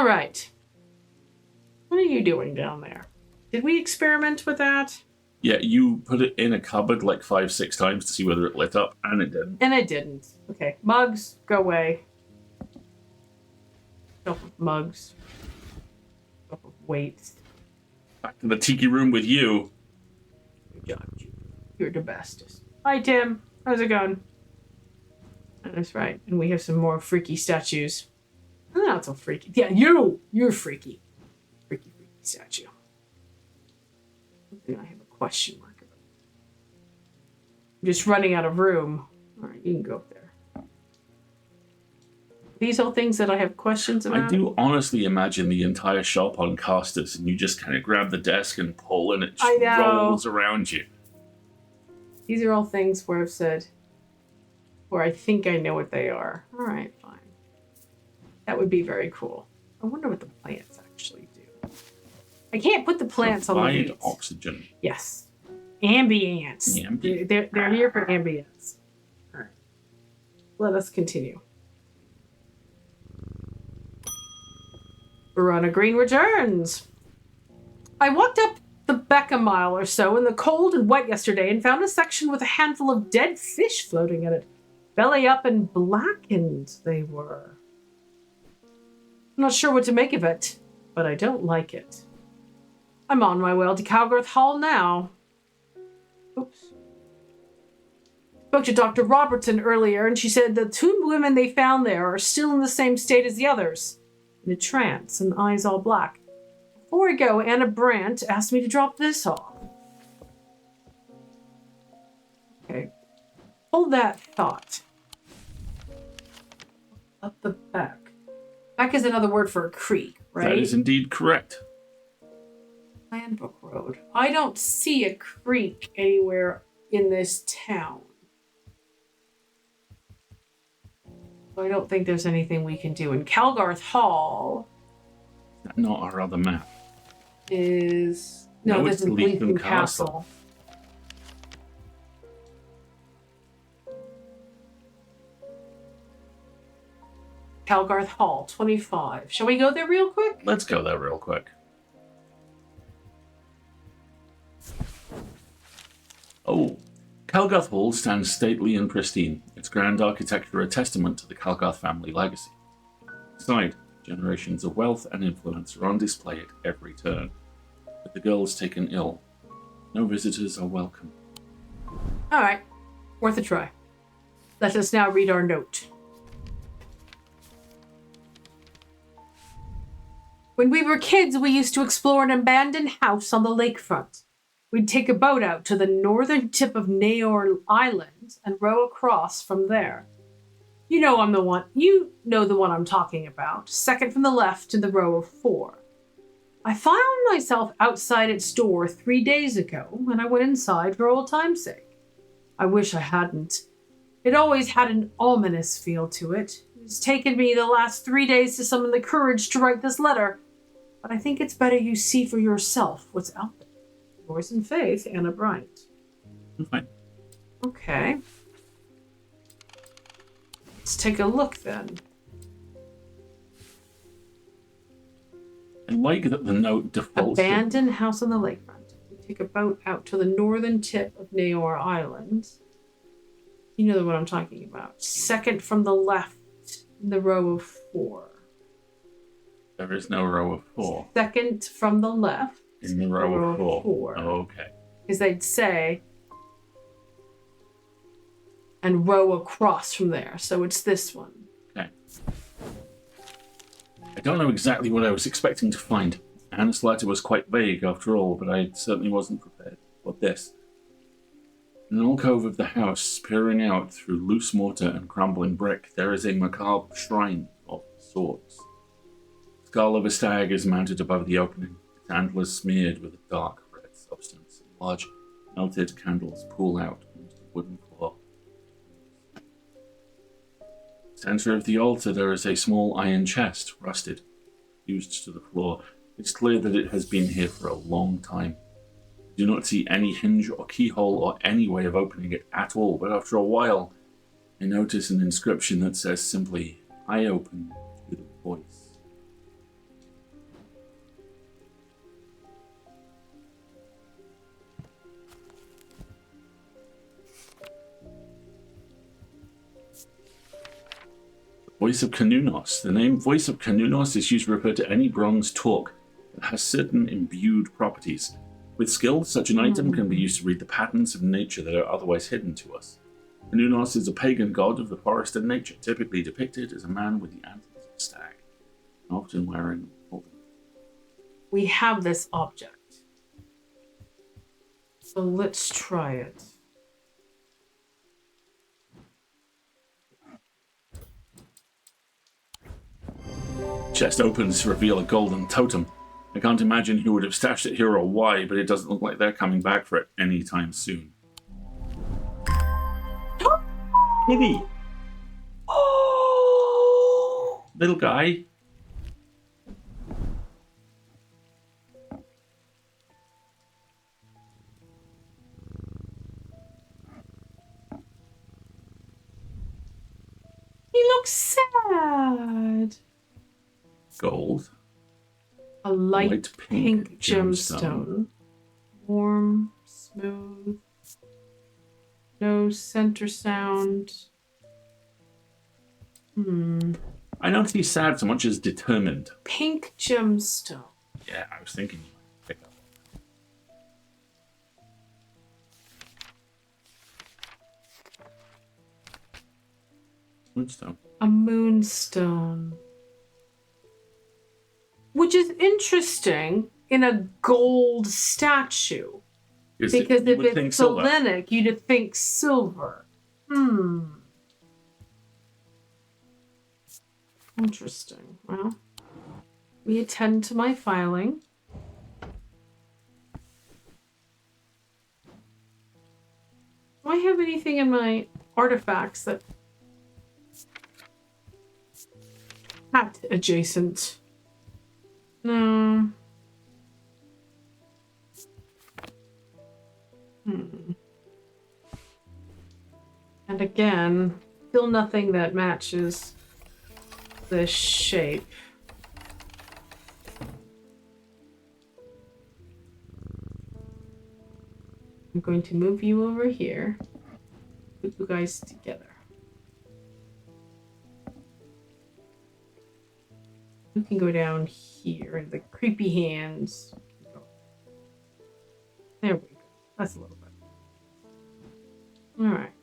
right. What are you doing down there? Did we experiment with that? Yeah, you put it in a cupboard like 5-6 times to see whether it lit up, and it didn't. And it didn't. Okay, mugs, go away. Enough of mugs. Enough of weights. Back to the tiki room with you. Good job, you're the bestest. Hi, Tim. How's it going? That's right. And we have some more freaky statues. Not so freaky. Yeah, you're freaky. Freaky statue. I have a question mark about. I'm just running out of room. All right, you can go up there. These are things that I have questions about. I do honestly imagine the entire shop on casters, and you just kind of grab the desk and pull, and it just rolls around you. These are all things where I've said, where I think I know what they are. All right, fine. That would be very cool. I wonder what the plants actually do. I can't put the plants on the weeds. Provide oxygen. Yes. Ambience. They're here for ambience. All right. Let us continue. Verona Green returns. I walked up the back a mile or so in the cold and wet yesterday and found a section with a handful of dead fish floating in it. Belly up and blackened they were. I'm not sure what to make of it, but I don't like it. I'm on my way to Calgarth Hall now. Oops. Spoke to Dr. Robertson earlier, and she said the two women they found there are still in the same state as the others, in a trance and eyes all black. Before I go, Anna Brandt asked me to drop this off. Okay. Hold that thought. Up the back. Back is another word for a creek, right? That is indeed correct. Landbook Road. I don't see a creek anywhere in this town. So I don't think there's anything we can do. In Calgarth Hall... Is that not our other map? Is... No, this is Leatham Castle. Calgarth Hall, 25. Shall we go there real quick? Let's go there real quick. Oh, Calgarth Hall stands stately and pristine, its grand architecture a testament to the Calgarth family legacy. Inside, generations of wealth and influence are on display at every turn. But the girl is taken ill. No visitors are welcome. All right, worth a try. Let us now read our note. When we were kids, we used to explore an abandoned house on the lakefront. We'd take a boat out to the northern tip of Naor Island and row across from there. You know the one I'm talking about. Second from the left in the row of 4. I found myself outside its door 3 days ago, and I went inside for old time's sake. I wish I hadn't. It always had an ominous feel to it. It's taken me the last 3 days to summon the courage to write this letter, but I think it's better you see for yourself what's out there. Yours in faith, Anna Bryant. Fine. Okay. Let's take a look then. I like that the note defaults. Abandoned house on the lakefront. We take a boat out to the northern tip of Naor Island. You know what I'm talking about. Second from the left in the row of 4. There is no row of 4. Second from the left. In the row of 4. Oh, okay. Because they'd say, and row across from there. So it's this one. Okay. I don't know exactly what I was expecting to find. Anna's letter was quite vague after all, but I certainly wasn't prepared for this. In an alcove of the house, peering out through loose mortar and crumbling brick, there is a macabre shrine of sorts. The skull of a stag is mounted above the opening, its antlers smeared with a dark red substance. Large melted candles pool out onto the wooden floor. Center of the altar there is a small iron chest, rusted, fused to the floor. It's clear that it has been here for a long time. I do not see any hinge or keyhole or any way of opening it at all, but after a while I notice an inscription that says simply, "I open with a voice." Voice of Kanunos. The name Voice of Kanunos is used to refer to any bronze talk that has certain imbued properties. With skill, such an item can be used to read the patterns of nature that are otherwise hidden to us. Kanunos is a pagan god of the forest and nature, typically depicted as a man with the antlers of a stag, often wearing golden. We have this object. So let's try it. Chest opens to reveal a golden totem. I can't imagine who would have stashed it here or why, but it doesn't look like they're coming back for it anytime soon. Kitty! Oh! Little guy. He looks sad. Gold. A light pink gemstone. gemstone. Warm, smooth. No center sound. I don't see sad so much as determined. Pink gemstone. Yeah, I was thinking you might pick up. Moonstone. A moonstone. Which is interesting in a gold statue. Because if it's Selenic, you'd think silver. Interesting. Well, we attend to my filing. Do I have anything in my artifacts that hat adjacent? No. And again, still nothing that matches this shape. I'm going to move you over here. Put you guys together. You can go down here, and the creepy hands. There we go. That's a little bit. All right.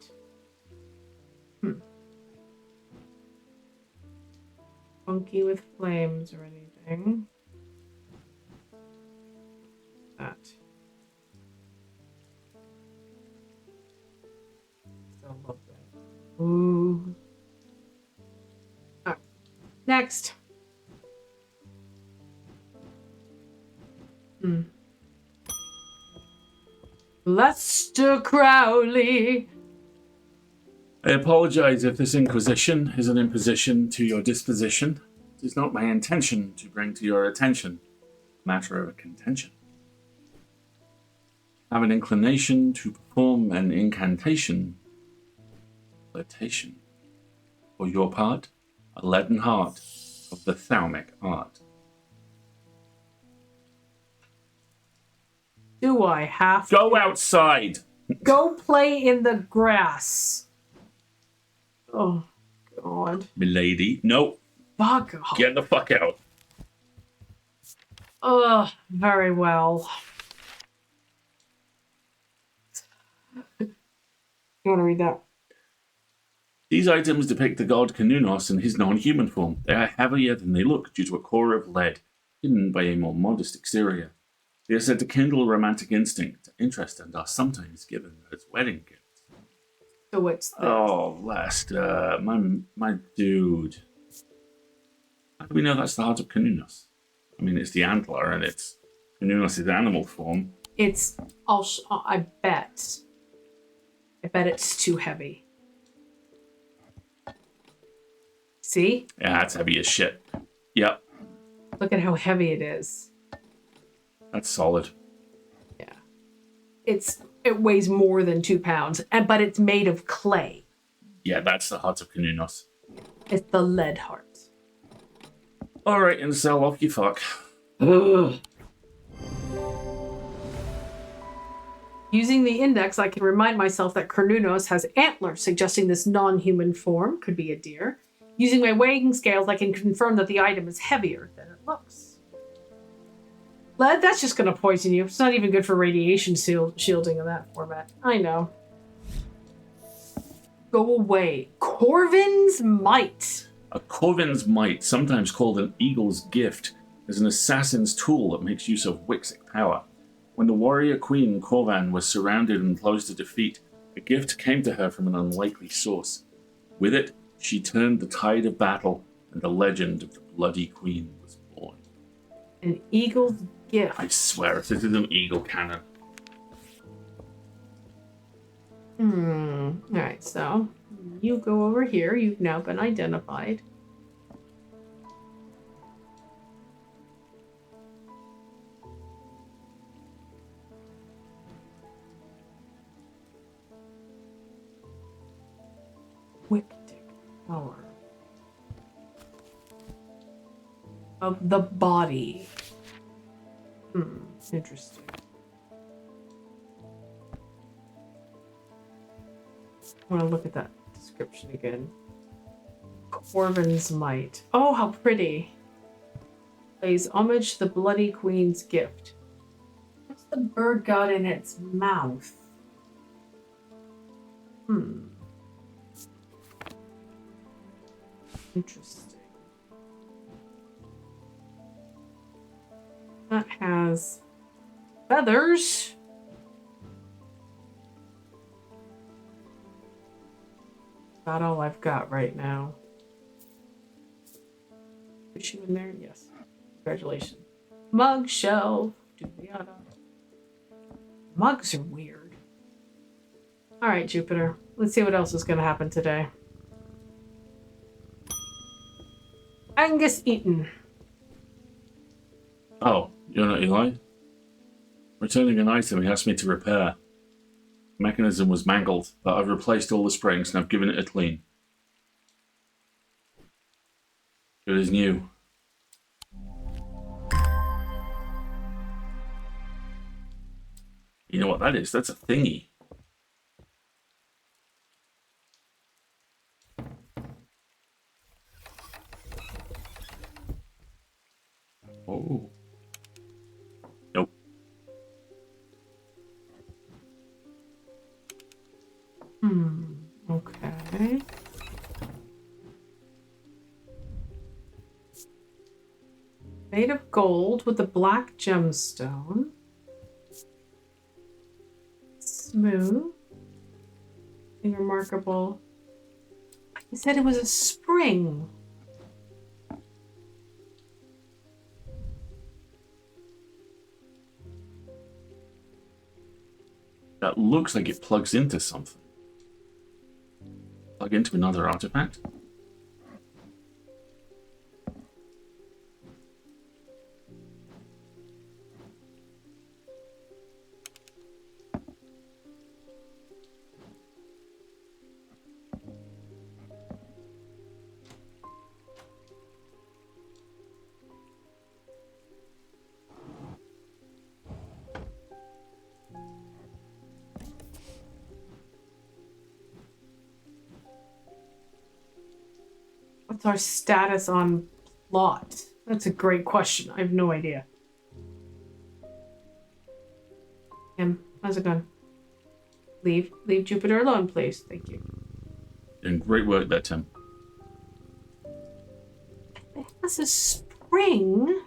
Funky with flames or anything. That. Still love that. Ooh. Alright. Next. Lester Crowley. I apologize if this inquisition is an imposition to your disposition. It is not my intention to bring to your attention a matter of contention. I have an inclination to perform an incantation, flirtation. For your part, a leaden heart of the thaumic art. Do I have Go to outside! go play in the grass? Oh, God. Milady. No. Fuck off. Get the fuck out. Ugh, very well. You want to read that? These items depict the god Kanunos in his non-human form. They are heavier than they look due to a core of lead, hidden by a more modest exterior. They are said to kindle romantic instinct, interest, and are sometimes given as wedding gifts. So what's this? Oh, Lester, my dude. How do we know that's the heart of Kanunos? I mean, it's the antler, and it's Kanunos' animal form. It's, I bet it's too heavy. See? Yeah, it's heavy as shit. Yep. Look at how heavy it is. That's solid. Yeah. It weighs more than 2 pounds, but it's made of clay. Yeah, that's the heart of Kanunos. It's the lead heart. All right, and sell off you fuck. Ugh. Using the index, I can remind myself that Carnunos has antlers, suggesting this non-human form could be a deer. Using my weighing scales, I can confirm that the item is heavier than it looks. Lead, that's just going to poison you. It's not even good for radiation shielding in that format. I know. Go away. Corvin's Might. A Corvin's Might, sometimes called an Eagle's Gift, is an assassin's tool that makes use of Wixic power. When the warrior queen Corvan was surrounded and close to defeat, a gift came to her from an unlikely source. With it, she turned the tide of battle, and the legend of the Bloody Queen was born. An Eagle's Gift. I swear, if this is an eagle cannon. Alright, so you go over here. You've now been identified. Wicked power of the body. Interesting. I want to look at that description again. Corvin's Might. Oh, how pretty. Pays homage to the Bloody Queen's gift. What's the bird got in its mouth? Interesting. That has feathers. About all I've got right now. Is she in there? Yes. Congratulations. Mug shelf. Yada. Mugs are weird. Alright, Jupiter. Let's see what else is going to happen today. Angus Eaton. Oh, you're not Eli? Returning an item he asked me to repair. The mechanism was mangled, but I've replaced all the springs and I've given it a clean. It is new. You know what that is? That's a thingy. Oh. Nope. Okay. Made of gold with a black gemstone. Smooth. And remarkable. He said it was a spring. That looks like it plugs into something. Plug into another artifact? What's our status on plot? That's a great question. I have no idea. How's it going? Leave Jupiter alone, please. Thank you. Doing great work there, Tim. It has a spring.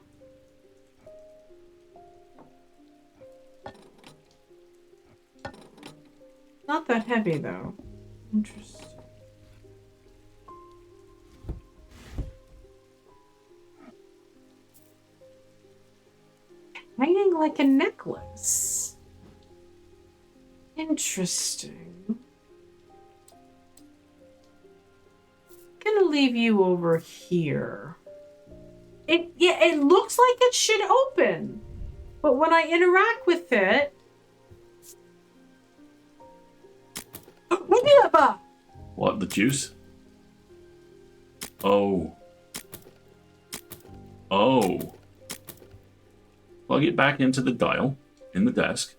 Not that heavy, though. Interesting. Hanging like a necklace. Interesting. Gonna leave you over here. It looks like it should open, but when I interact with it, What, the juice? Oh. Oh. Plug it back into the dial in the desk.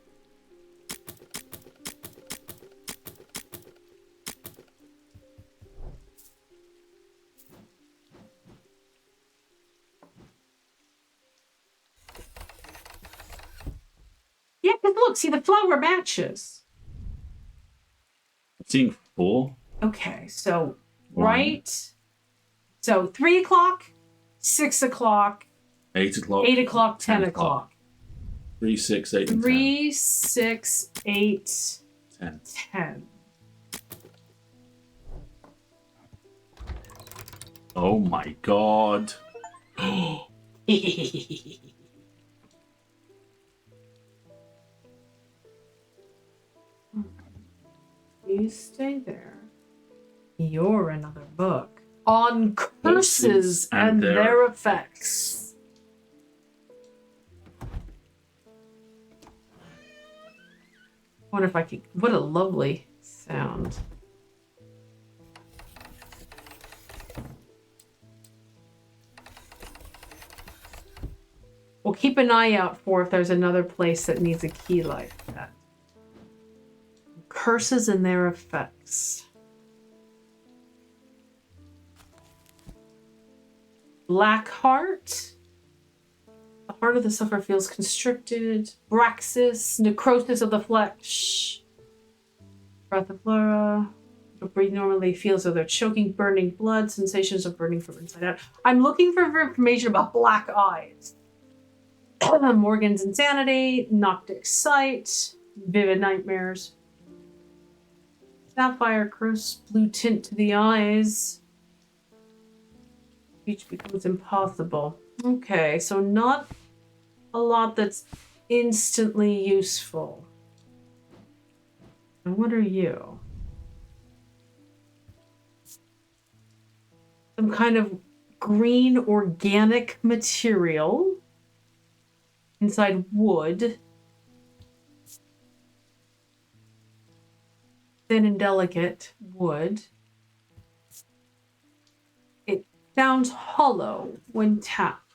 look, see, the flower matches. I'm seeing 4. Okay, so, One. right. So 3 o'clock, 6 o'clock, 8 o'clock. 8 o'clock, 10 o'clock. 3, 6, 8, and 3, 6, 8, 10. 10. Oh my god. You stay there. You're another book on curses and their effects. Wonder if I could. What a lovely sound. We'll keep an eye out for if there's another place that needs a key like that. Curses and their effects. Black heart. The heart of the sufferer feels constricted. Braxis. Necrosis of the flesh. Breath of flora. Don't breathe normally. Feels as though they're choking, burning blood. Sensations of burning from inside out. I'm looking for information about black eyes. Morgan's insanity. Noctic sight. Vivid nightmares. Sapphire crisp blue tint to the eyes. Speech becomes impossible. Okay, so not a lot that's instantly useful. And what are you? Some kind of green organic material inside wood. Thin and delicate wood. It sounds hollow when tapped.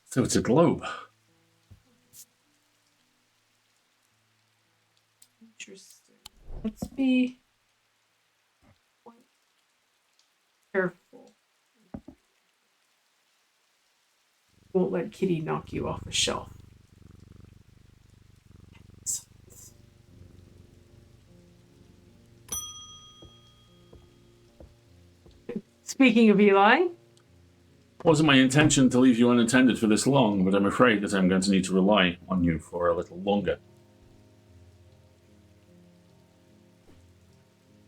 So it's a globe. Interesting. Let's be quite careful. Won't let Kitty knock you off a shelf. Speaking of Eli. Wasn't my intention to leave you unattended for this long, but I'm afraid that I'm going to need to rely on you for a little longer.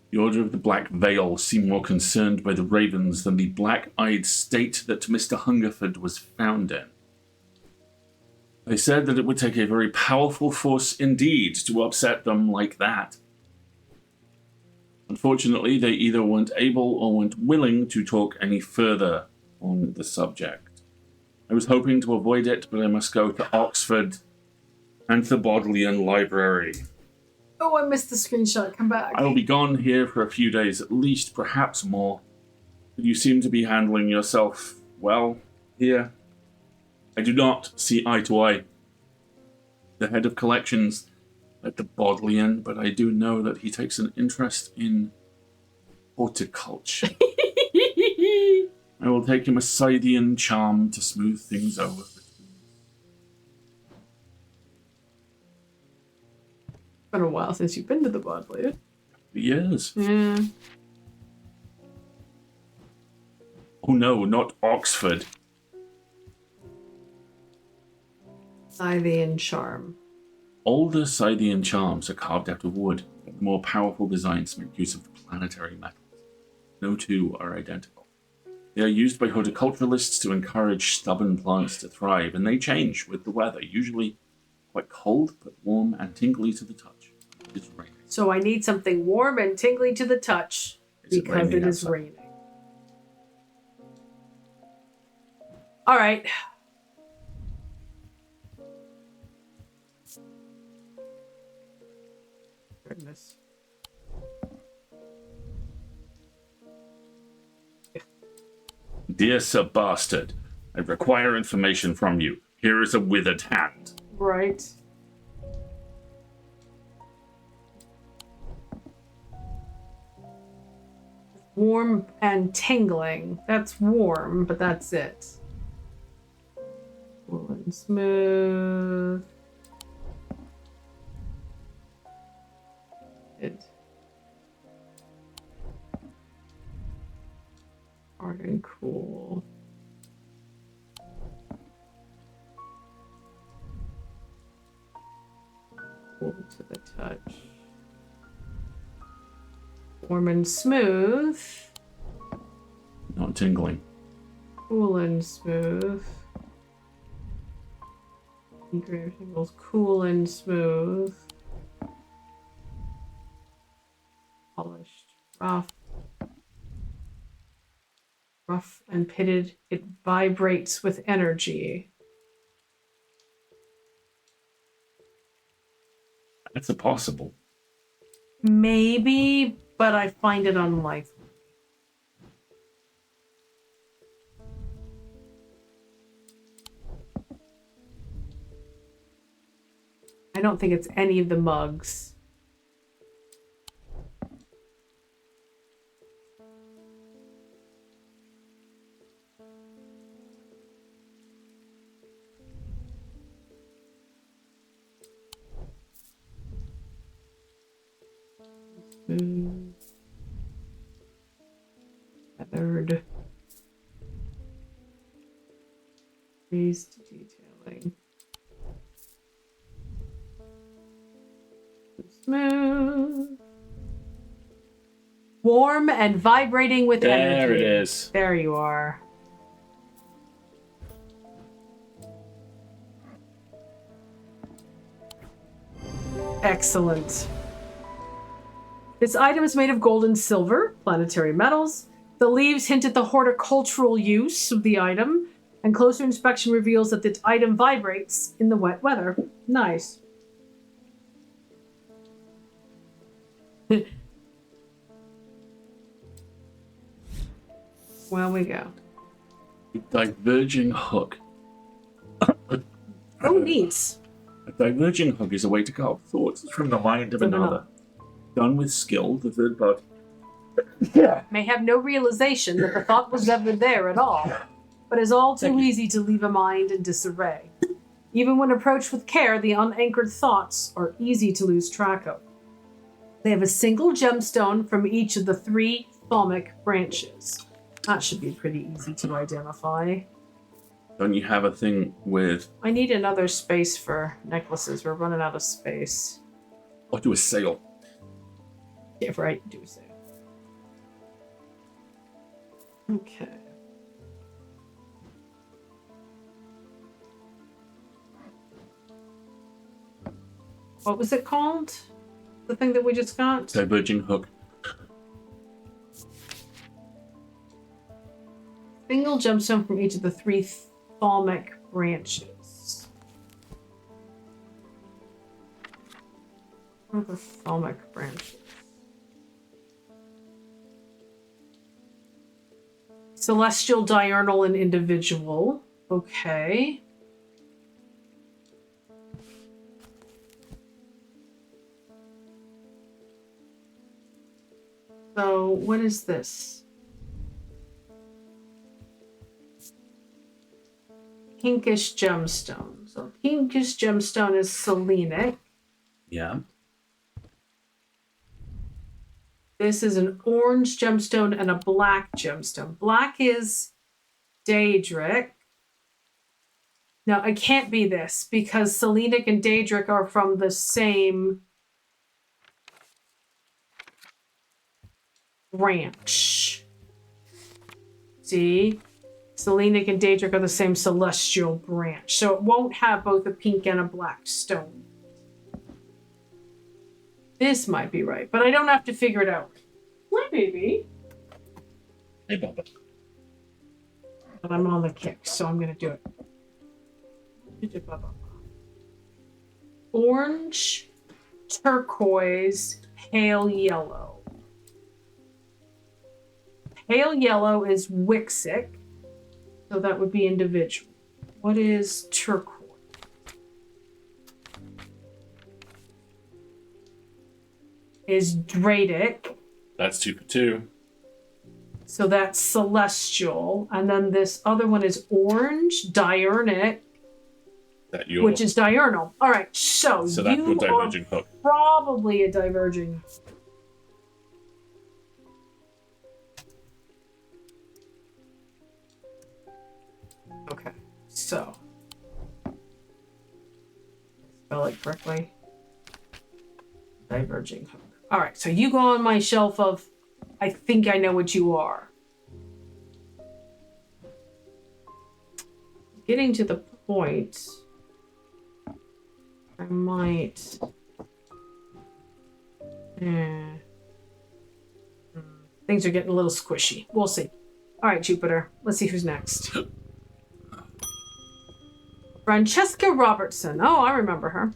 The Order of the Black Veil seem more concerned by the ravens than the black-eyed state that Mr. Hungerford was found in. They said that it would take a very powerful force indeed to upset them like that. Unfortunately, they either weren't able or weren't willing to talk any further on the subject. I was hoping to avoid it, but I must go to Oxford and the Bodleian Library. Oh, I missed the screenshot. Come back. I will be gone here for a few days at least, perhaps more. But you seem to be handling yourself well here. I do not see eye to eye. The head of collections at the Bodleian, but I do know that he takes an interest in horticulture. I will take him a Scythian charm to smooth things over. It's been a while since you've been to the Bodleian. Years. Yeah. Oh no, not Oxford. Scythian charm. Older Scythian charms are carved out of wood, but the more powerful designs make use of planetary metals. No two are identical. They are used by horticulturalists to encourage stubborn plants to thrive, and they change with the weather, usually quite cold, but warm and tingly to the touch. It's raining. So I need something warm and tingly to the touch because it is raining. All right. Goodness. Dear Sir Bastard, I require information from you. Here is a withered hand. Right. Warm and tingling. That's warm, but that's it. Cool and smooth. It. Hard and cool. Cool to the touch. Warm and smooth. Not tingling. Cool and smooth. Engraver tingles. Cool and smooth. Polished. Rough. Rough and pitted. It vibrates with energy. That's a possible. Maybe, but I find it unlikely. I don't think it's any of the mugs. Smooth. Feathered. Raised detailing. Smooth. Warm and vibrating with energy. There it is. There you are. Excellent. This item is made of gold and silver, planetary metals. The leaves hint at the horticultural use of the item, and closer inspection reveals that the item vibrates in the wet weather. Nice. Well, we go. Diverging hook. Oh, neat. A diverging hook is a way to cut off thoughts from the mind of another. Done with skill, the third party may have no realization that the thought was ever there at all, but is all too easy to leave a mind in disarray. Even when approached with care, the unanchored thoughts are easy to lose track of. They have a single gemstone from each of the 3 thalmic branches. That should be pretty easy to identify. Don't you have a thing with... I need another space for necklaces. We're running out of space. I'll do a sale. Yeah, right. Do so. Okay. What was it called? The thing that we just got? Diverging hook. Single gemstone from each of the 3 thalmic branches. What are the thalmic branches? Celestial, diurnal, and individual. Okay. So, what is this? Pinkish gemstone. So, pinkish gemstone is selenic. Yeah. This is an orange gemstone and a black gemstone. Black is Daedric. No, it can't be this because selenic and Daedric are from the same branch. See? Selenic and Daedric are the same celestial branch. So it won't have both a pink and a black stone. This might be right, but I don't have to figure it out. My baby. Hey, Bubba. But I'm on the kick, so I'm going to do it. Orange, turquoise, pale yellow. Pale yellow is Wixic, so that would be individual. What is turquoise? Is Dradic. That's 2 for 2. So that's celestial. And then this other one is orange, diurnic, which is diurnal. All right, so that's you your diverging hook. probably a diverging hook. Okay, so. Spell it correctly. Diverging hook. All right, so you go on my shelf of, I think I know what you are. Getting to the point, I might. Things are getting a little squishy. We'll see. All right, Jupiter. Let's see who's next. Francesca Robertson. Oh, I remember her.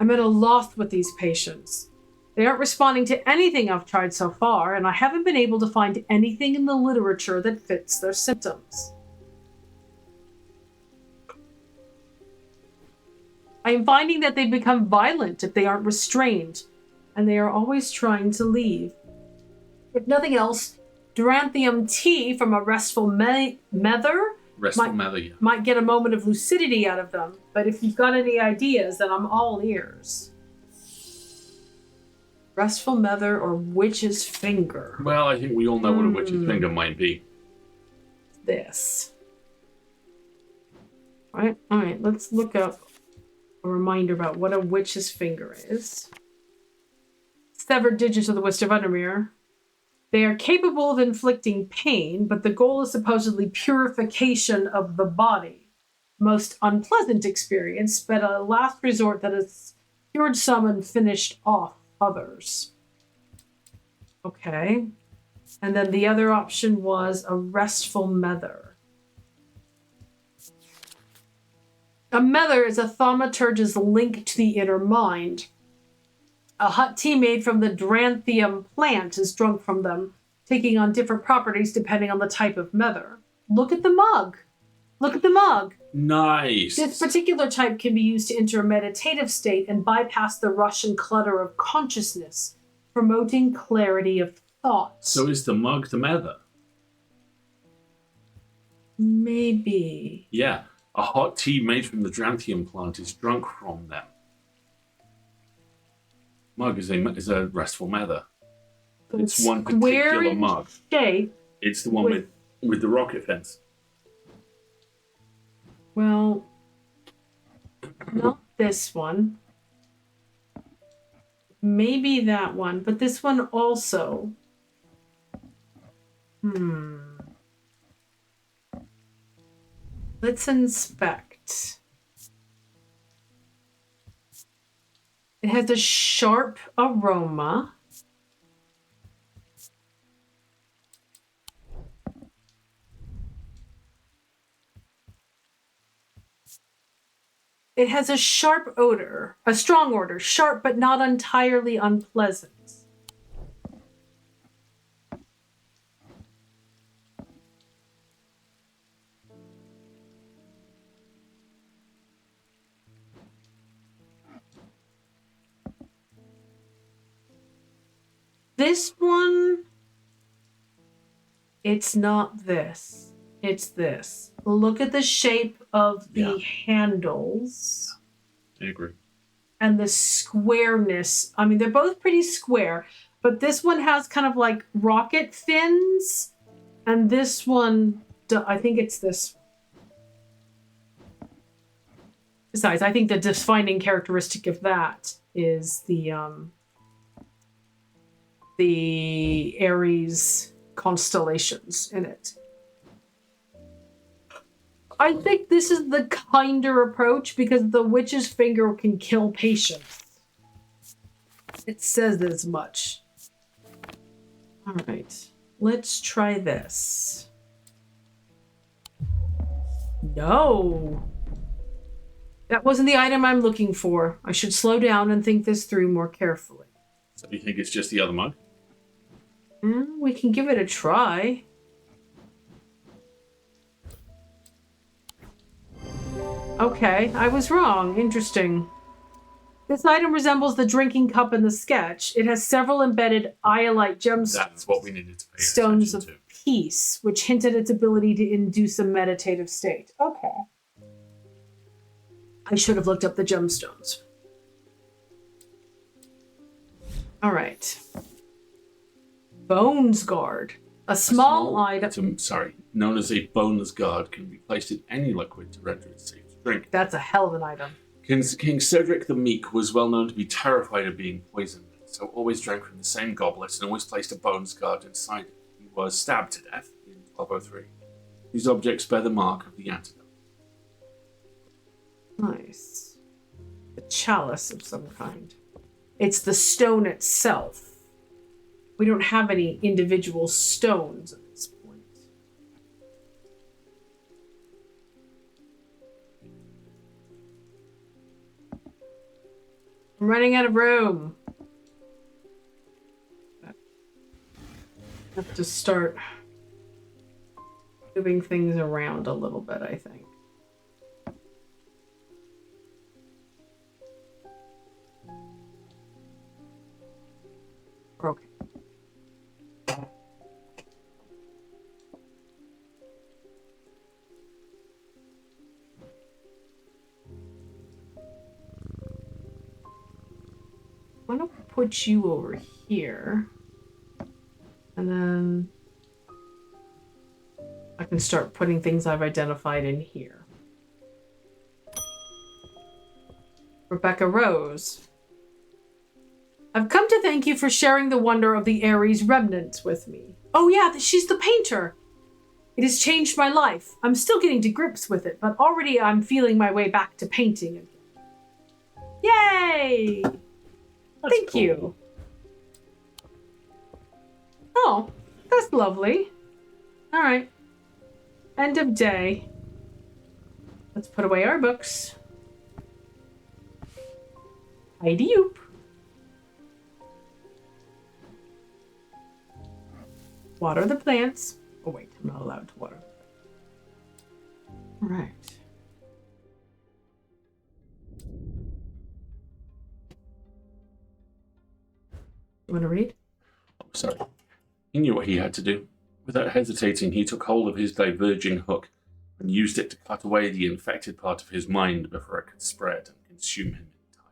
I'm at a loss with these patients. They aren't responding to anything I've tried so far, and I haven't been able to find anything in the literature that fits their symptoms. I am finding that they become violent if they aren't restrained, and they are always trying to leave. If nothing else, Duranthium tea from a restful mether might get a moment of lucidity out of them, but if you've got any ideas, then I'm all ears. Restful mether or witch's finger? Well, I think we all know what a witch's finger might be. This. All right, let's look up a reminder about what a witch's finger is. Severed digits of the Witch of Undermere. They are capable of inflicting pain, but the goal is supposedly purification of the body. Most unpleasant experience, but a last resort that has cured some and finished off others. Okay. And then the other option was a restful mether. A mether is a thaumaturge's link to the inner mind. A hot tea made from the Duranthium plant is drunk from them, taking on different properties depending on the type of mether. Look at the mug. Look at the mug. Nice. This particular type can be used to enter a meditative state and bypass the rush and clutter of consciousness, promoting clarity of thought. So is the mug the mether? Maybe. Yeah. A hot tea made from the Duranthium plant is drunk from them. Mug is a restful mether. So it's one particular mug. Shape it's the one with the rocket fence. Well, not this one. Maybe that one, but this one also. Let's inspect. It has a sharp aroma. It has a sharp odor, a strong odor, sharp but not entirely unpleasant. This one, it's not this. It's this. Look at the shape of the handles. I agree. And the squareness. I mean, they're both pretty square, but this one has kind of like rocket fins. And this one, I think it's this. Besides, I think the defining characteristic of that is the Aries constellations in it. I think this is the kinder approach because the witch's finger can kill patients. It says as much. All right, let's try this. No. That wasn't the item I'm looking for. I should slow down and think this through more carefully. So you think it's just the other mug? We can give it a try. Okay, I was wrong. Interesting. This item resembles the drinking cup in the sketch. It has several embedded iolite gemstones. That's what we needed to pay stones attention of peace, which hint at its ability to induce a meditative state. Okay. I should have looked up the gemstones. All right. Bones Guard. A small item. Known as a bonus guard can be placed in any liquid to render it safe to drink. That's a hell of an item. King Cedric the Meek was well known to be terrified of being poisoned, so always drank from the same goblet and always placed a bonus guard inside it. He was stabbed to death in 1203. These objects bear the mark of the antidote. Nice. A chalice of some kind. It's the stone itself. We don't have any individual stones at this point. I'm running out of room. I have to start moving things around a little bit, I think. Okay. I'm gonna put you over here, and then I can start putting things I've identified in here. Rebecca Rose. I've come to thank you for sharing the wonder of the Ares remnants with me. Oh yeah, she's the painter. It has changed my life. I'm still getting to grips with it, but already I'm feeling my way back to painting again. Yay! Thank cool. you. Oh, that's lovely. All right. End of day. Let's put away our books. Tidy-oop. Water the plants. Oh wait, I'm not allowed to water. All right. You want to read? Oh, sorry. He knew what he had to do. Without hesitating, he took hold of his diverging hook and used it to cut away the infected part of his mind before it could spread and consume him entirely.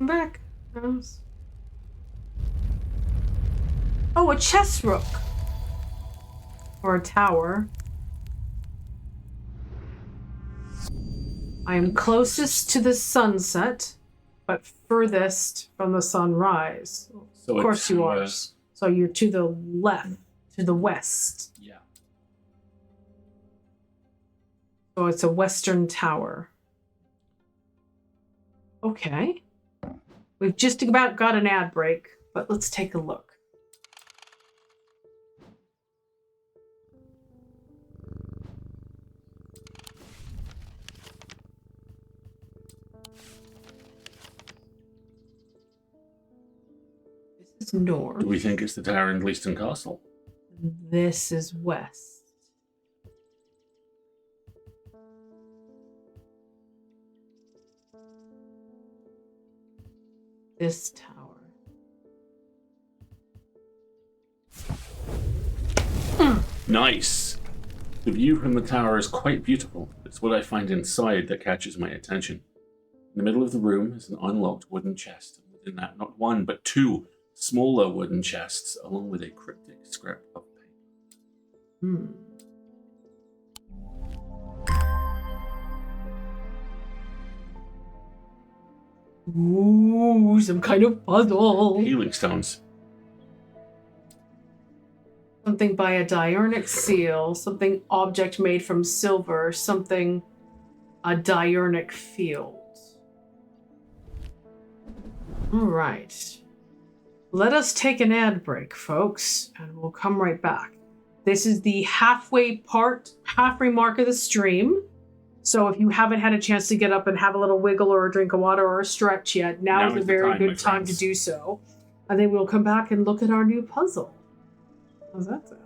I'm back. Oh, a chest rook. Or a tower. I am closest to the sunset, but furthest from the sunrise. So of course you are. So you're to the left, to the west. Yeah. So it's a western tower. Okay. We've just about got an ad break, but let's take a look. This is north. Do we think it's the tower in Gleaston Castle? This is west. This tower. Nice! The view from the tower is quite beautiful. It's what I find inside that catches my attention. In the middle of the room is an unlocked wooden chest, and within that not one but two smaller wooden chests, along with a cryptic script of paper. Ooh, some kind of puzzle. Healing stones. Something by a diurnic seal, something object made from silver, something a diurnic field. All right. Let us take an ad break, folks, and we'll come right back. This is the halfway mark of the stream. So if you haven't had a chance to get up and have a little wiggle or a drink of water or a stretch yet, now is a very good time to do so. And then we'll come back and look at our new puzzle. How's that sound?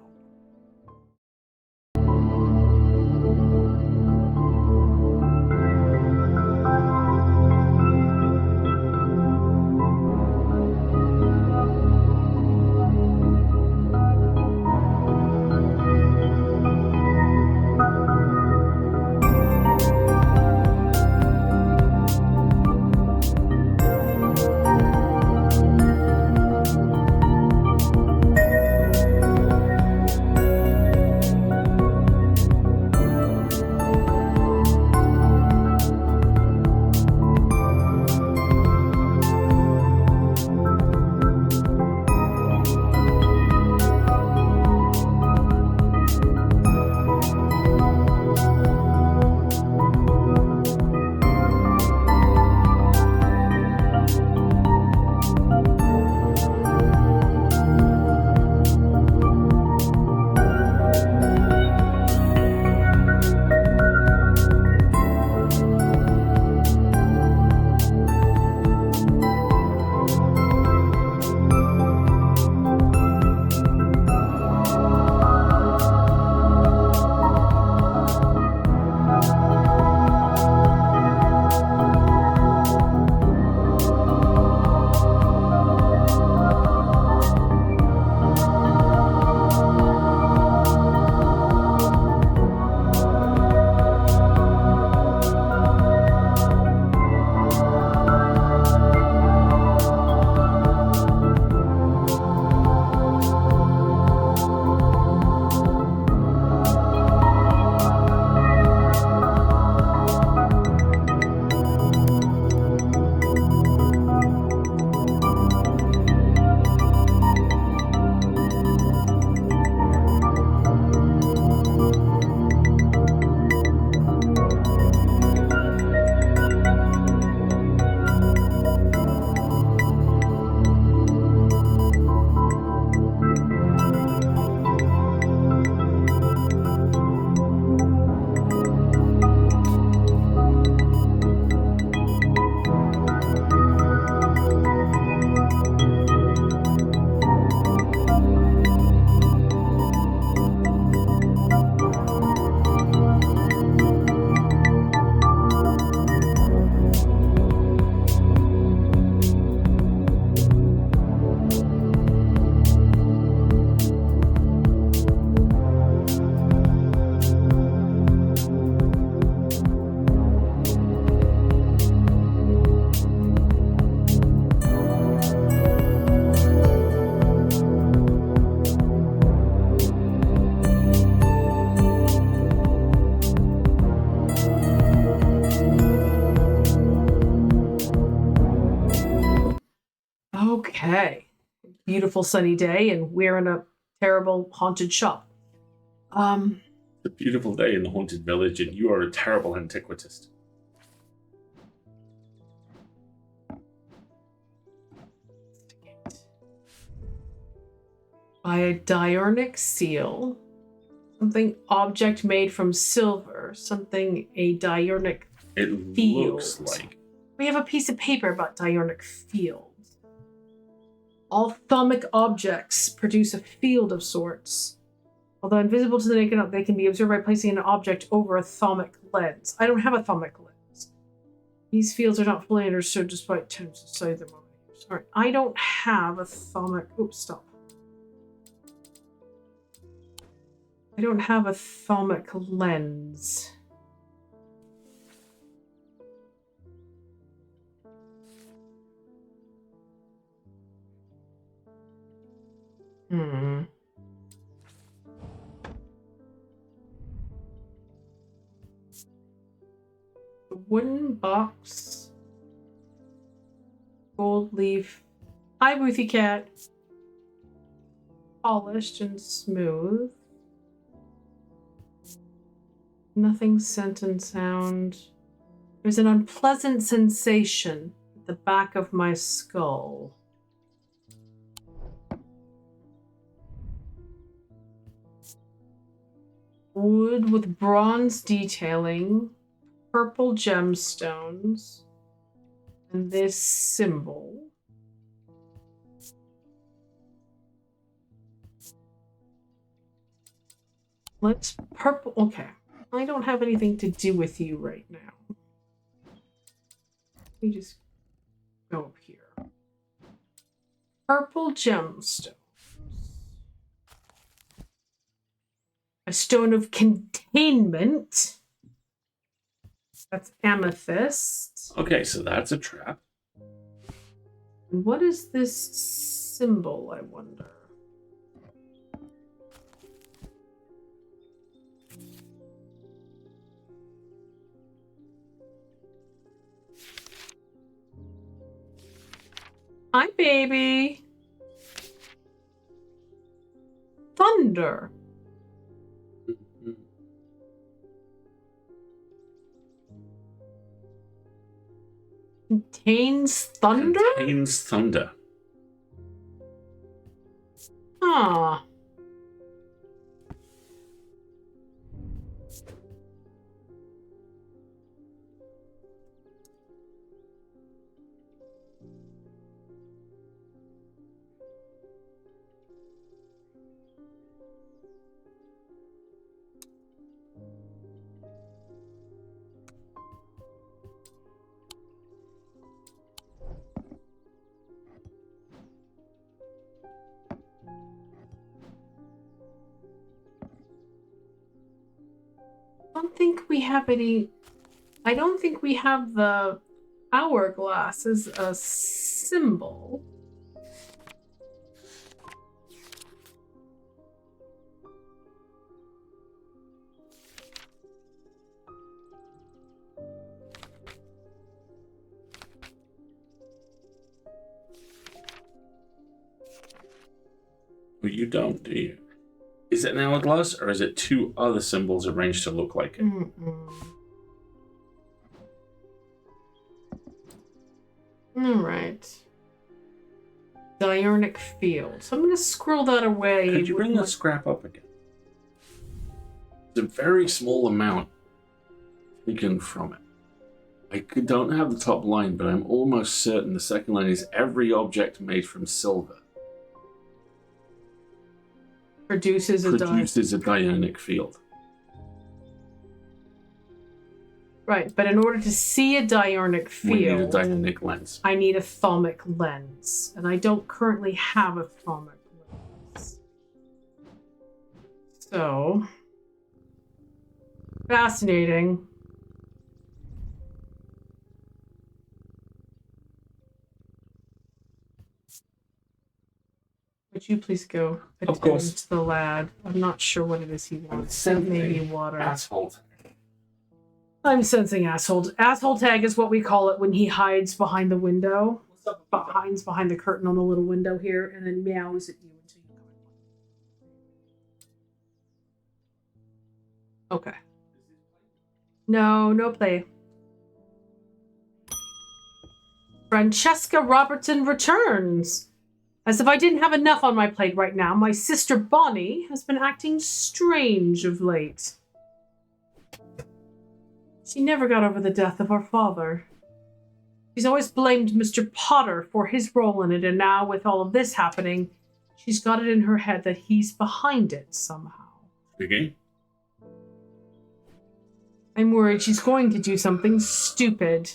beautiful sunny day and we're in a terrible haunted shop. It's a beautiful day in the haunted village, and you are a terrible antiquitist. By a diurnic seal. Something object made from silver. Something a diurnic It field. looks like. We have a piece of paper about diurnic fields. All thermic objects produce a field of sorts. Although invisible to the naked eye, they can be observed by placing an object over a thermic lens. I don't have a thermic lens. These fields are not fully understood despite attempts to study them. Sorry, I don't have a thermic... Oops, stop. I don't have a thermic lens. Hmm. A wooden box. Gold leaf. Hi, Ruthie Cat. Polished and smooth. Nothing scent and sound. There's an unpleasant sensation at the back of my skull. Wood with bronze detailing, purple gemstones, and this symbol. Let's purple. Okay. I don't have anything to do with you right now. Let me just go up here. Purple gemstone. A stone of containment. That's amethyst. Okay, so that's a trap. And what is this symbol, I wonder? Hi, baby. Thunder. Contains thunder? Contains thunder. Huh. I don't think we have the hourglass as a symbol. Well, you don't, do you? Is it an hourglass, or is it two other symbols arranged to look like it? All right. Diurnic field. So I'm going to scroll that away. Could you bring that scrap up again? It's a very small amount taken from it. I don't have the top line, but I'm almost certain the second line is every object made from silver produces a diurnic field. Right, but in order to see a diurnic field, we need a diurnic lens. I need a thermic lens, and I don't currently have a thermic lens. So, fascinating. Would you please go attend to the lad? I'm not sure what it is he wants. Maybe water. Asshole. I'm sensing asshole. Asshole tag is what we call it when he hides behind the window. behind the curtain on the little window here, and then meows at you until you come. Okay. No play. Francesca Robertson returns. As if I didn't have enough on my plate right now, my sister Bonnie has been acting strange of late. She never got over the death of our father. She's always blamed Mr. Potter for his role in it, and now with all of this happening, she's got it in her head that he's behind it somehow. Okay. I'm worried she's going to do something stupid.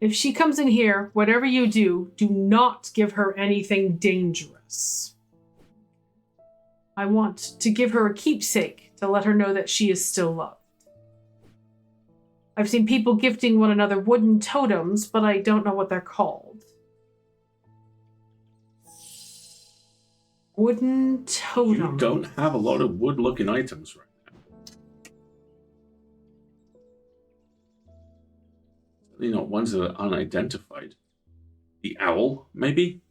If she comes in here, whatever you do, do not give her anything dangerous. I want to give her a keepsake to let her know that she is still loved. I've seen people gifting one another wooden totems, but I don't know what they're called. Wooden totem. You don't have a lot of wood-looking items right now. Certainly not ones that are unidentified. The owl, maybe?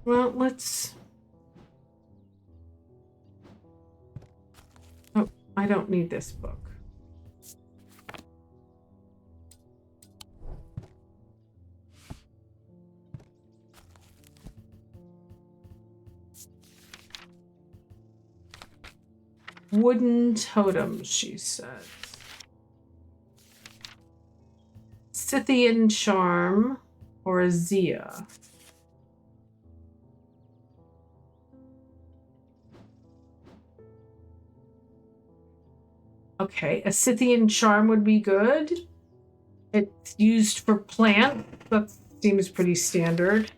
Well, let's... Oh, I don't need this book. Wooden totems, she said. Scythian charm or a Zia. Okay, a Scythian charm would be good. It's used for plant. That seems pretty standard.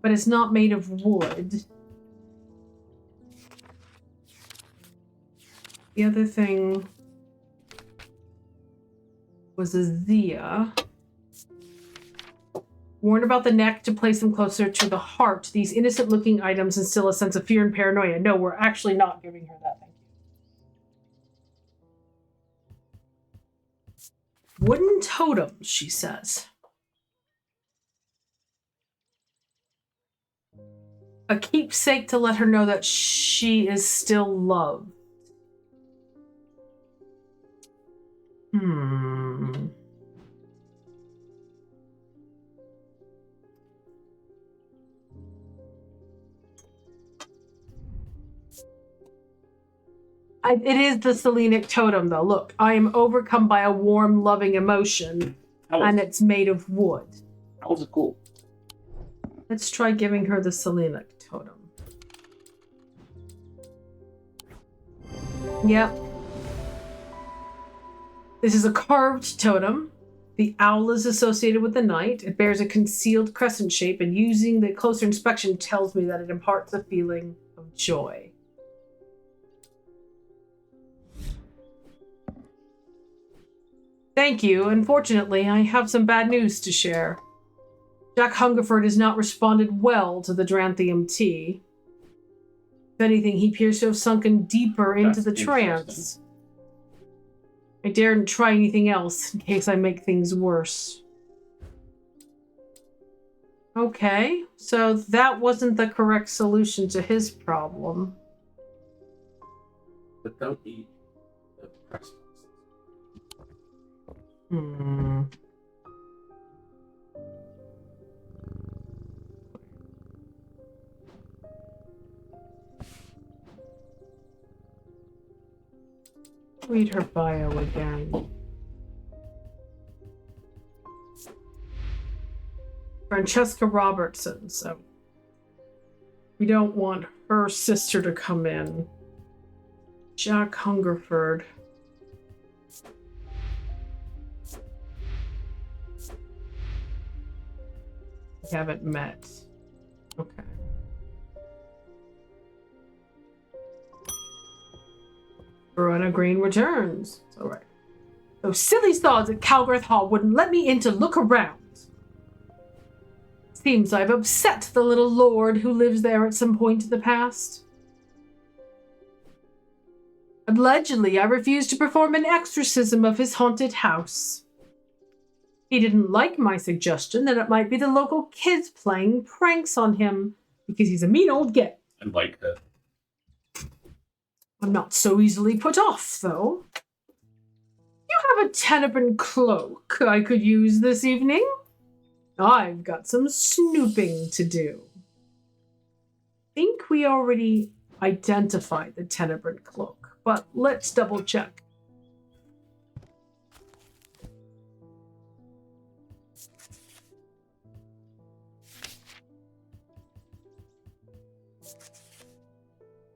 But it's not made of wood. The other thing was a Zia. Worn about the neck to place them closer to the heart. These innocent-looking items instill a sense of fear and paranoia. No, we're actually not giving her that. Thank you. Wooden totems, she says. A keepsake to let her know that she is still loved. It is the Selenic totem, though. Look, I am overcome by a warm, loving emotion, and it's made of wood. Owls are cool. Let's try giving her the Selenic totem. Yep. This is a carved totem. The owl is associated with the night. It bears a concealed crescent shape, and using the closer inspection tells me that it imparts a feeling of joy. Thank you. Unfortunately, I have some bad news to share. Jack Hungerford has not responded well to the Dranthium tea. If anything, he appears to have sunken deeper into the trance. I daren't try anything else in case I make things worse. Okay, so that wasn't the correct solution to his problem. But don't eat the press boxes. Read her bio again. Francesca Robertson, so we don't want her sister to come in. Jack Hungerford. We haven't met. Okay. Verona Green returns. All right. Those silly saws at Calgarth Hall wouldn't let me in to look around. Seems I've upset the little lord who lives there at some point in the past. Allegedly, I refused to perform an exorcism of his haunted house. He didn't like my suggestion that it might be the local kids playing pranks on him, because he's a mean old git. I like that. I'm not so easily put off, though. You have a tenebrine cloak I could use this evening? I've got some snooping to do. I think we already identified the tenebrine cloak, but let's double check.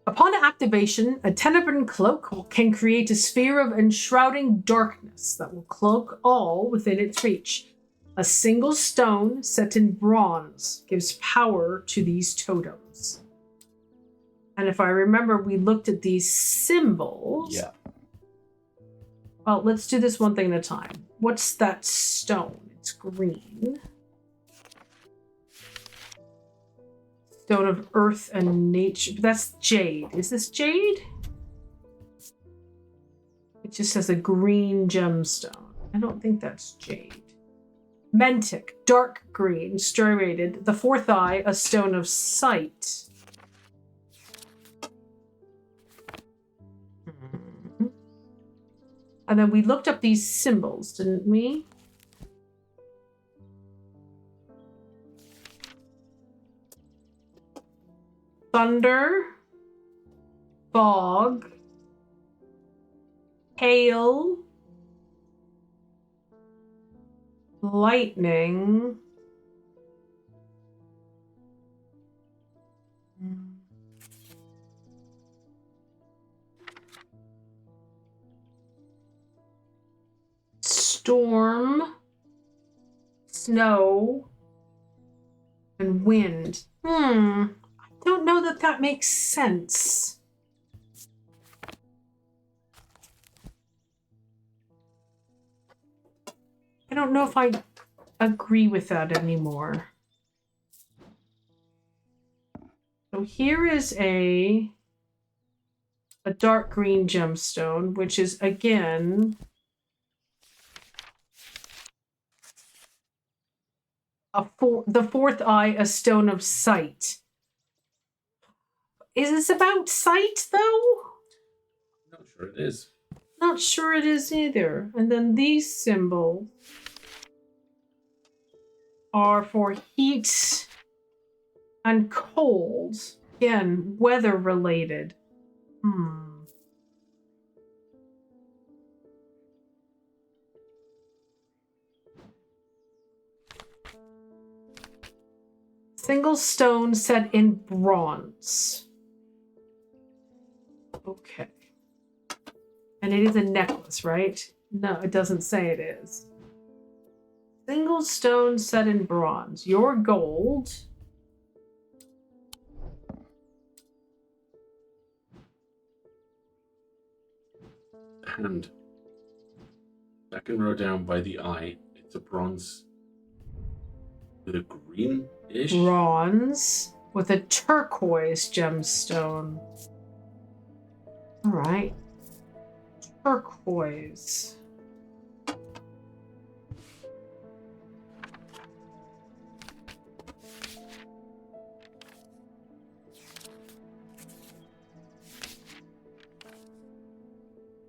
Upon activation, a tenebrine cloak can create a sphere of enshrouding darkness that will cloak all within its reach. A single stone set in bronze gives power to these totems. And if I remember, we looked at these symbols. Yeah. Well, let's do this one thing at a time. What's that stone? It's green. Stone of earth and nature. That's jade. Is this jade? It just says a green gemstone. I don't think that's jade. Mentic, dark green, striated. The fourth eye, a stone of sight. And then we looked up these symbols, didn't we? Thunder, fog, hail, lightning, storm, snow, and wind. I don't know that that makes sense. I don't know if I agree with that anymore. So here is a dark green gemstone, which is again the fourth eye, a stone of sight. Is this about sight, though? Not sure it is. Not sure it is either. And then these symbols are for heat and cold. Again, weather related. Single stone set in bronze. Okay. And it is a necklace, right? No, it doesn't say it is. Single stone set in bronze. Your gold. Hand. Second row down by the eye. It's a bronze with a green-ish. Bronze with a turquoise gemstone. All right. Turquoise.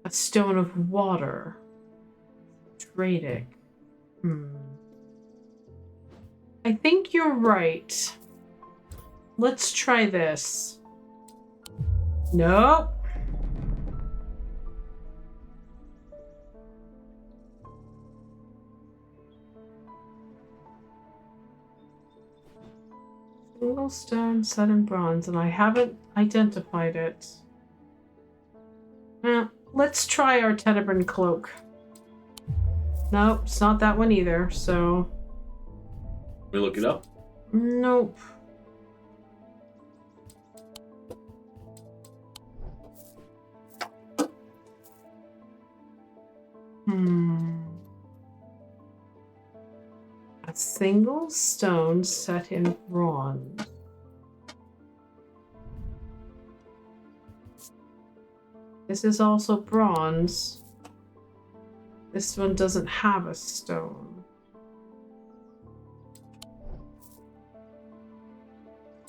A stone of water. Dradic. I think you're right. Let's try this. Nope. Single stone set in bronze, and I haven't identified it. Let's try our tenebrine cloak. Nope, it's not that one either, so... We look it up? Nope. A single stone set in bronze. This is also bronze. This one doesn't have a stone.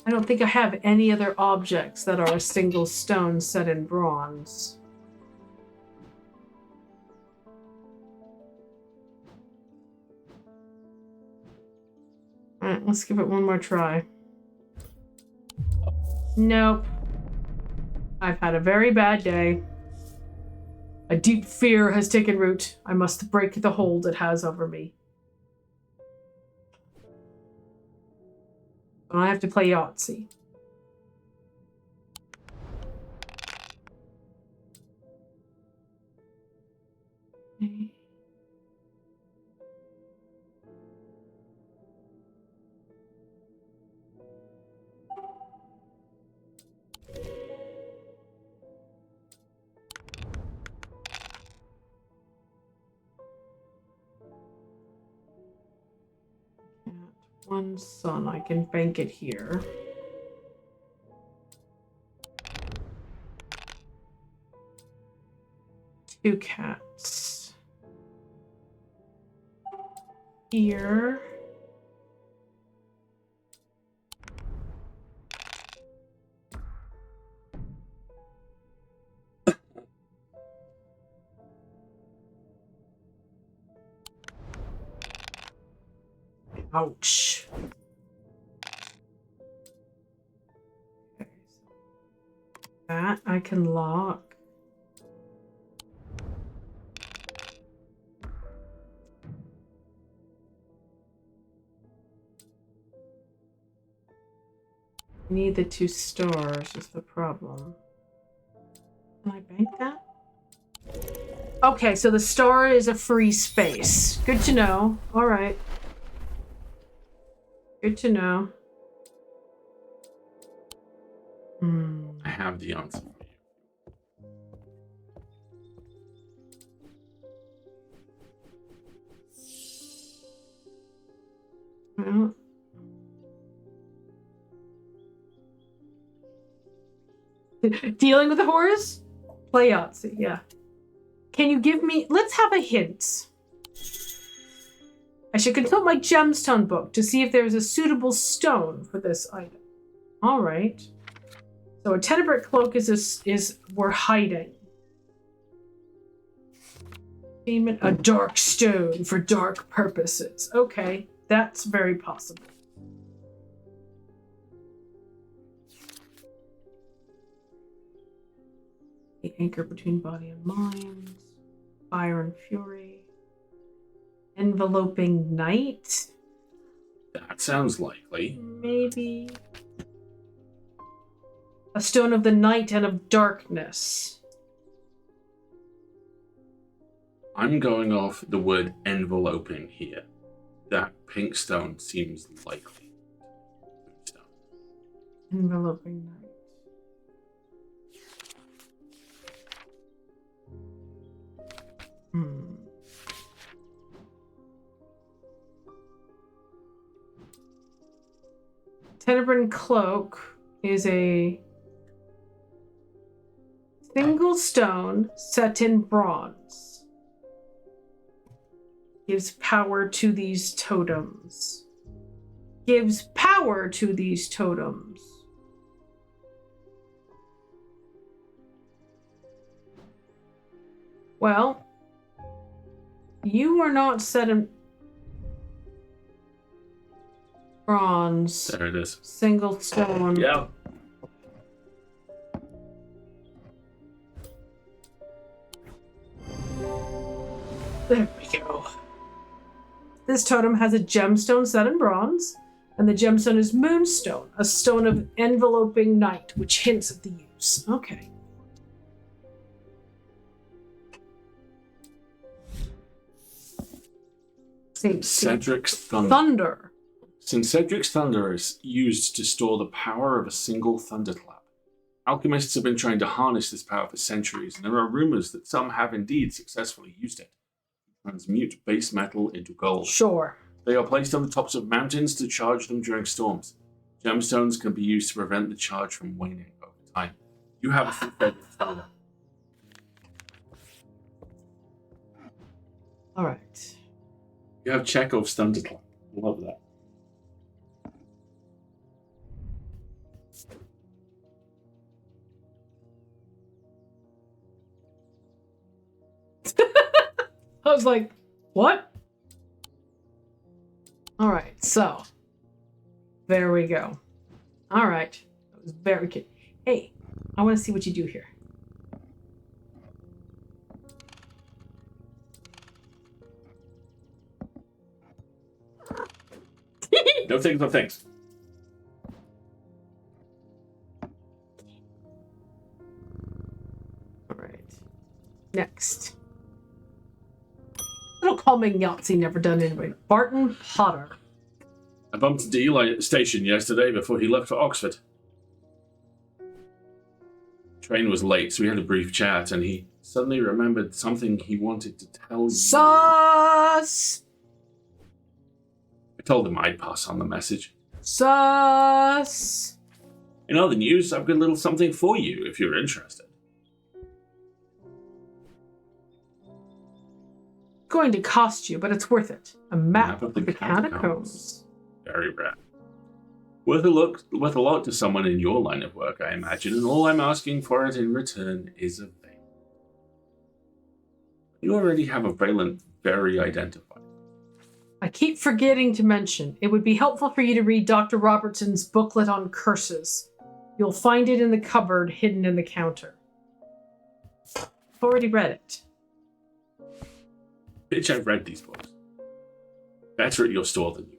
I don't think I have any other objects that are a single stone set in bronze. Alright, let's give it one more try. Nope. I've had a very bad day. A deep fear has taken root. I must break the hold it has over me. I have to play Yahtzee. Okay. One sun, I can bank it here. Two cats. Here. Ouch. Okay, so that I can lock. I need the 2 stars is the problem. Can I bank that? Okay, so the star is a free space. Good to know. All right. Good to know. I have the answer for you. Well. Dealing with the horse? Play Yahtzee, yeah. Can you give me... Let's have a hint. I should consult my gemstone book to see if there is a suitable stone for this item. All right. So a tenebrate cloak is we're hiding. A dark stone for dark purposes. Okay, that's very possible. The anchor between body and mind. Fire and fury. Enveloping night? That sounds likely. Maybe. A stone of the night and of darkness. I'm going off the word enveloping here. That pink stone seems likely. Enveloping night. Tenebrate cloak is a single stone set in bronze. Gives power to these totems. Gives power to these totems. Well, you are not set in bronze. There it is. Single stone. Yeah. There we go. This totem has a gemstone set in bronze, and the gemstone is moonstone, a stone of enveloping night, which hints at the use. Okay. Cedric's Thunder. Since Cedric's Thunder is used to store the power of a single thunderclap, alchemists have been trying to harness this power for centuries, and there are rumors that some have indeed successfully used it to transmute base metal into gold. Sure. They are placed on the tops of mountains to charge them during storms. Gemstones can be used to prevent the charge from waning over time. You have a Cedric's Thunder. All right. You have Chekhov's thunderclap. Love that. I was like, what? All right, so there we go. All right, that was very good. Hey, I want to see what you do here. No thanks, no thanks. All right, next. Little call me Yahtzee, never done anyway. Barton Potter. I bumped into Eli at the station yesterday before he left for Oxford. Train was late, so we had a brief chat, and he suddenly remembered something he wanted to tell you. Sus! I told him I'd pass on the message. Sus! In other news, I've got a little something for you if you're interested. Going to cost you, but it's worth it. A map of the catacombs. Very rare. Worth a lot to someone in your line of work, I imagine, and all I'm asking for it in return is a veil. You already have a Valent very identified. I keep forgetting to mention, it would be helpful for you to read Dr. Robertson's booklet on curses. You'll find it in the cupboard hidden in the counter. I've already read it. Bitch, I've read these books. Better at your store than you.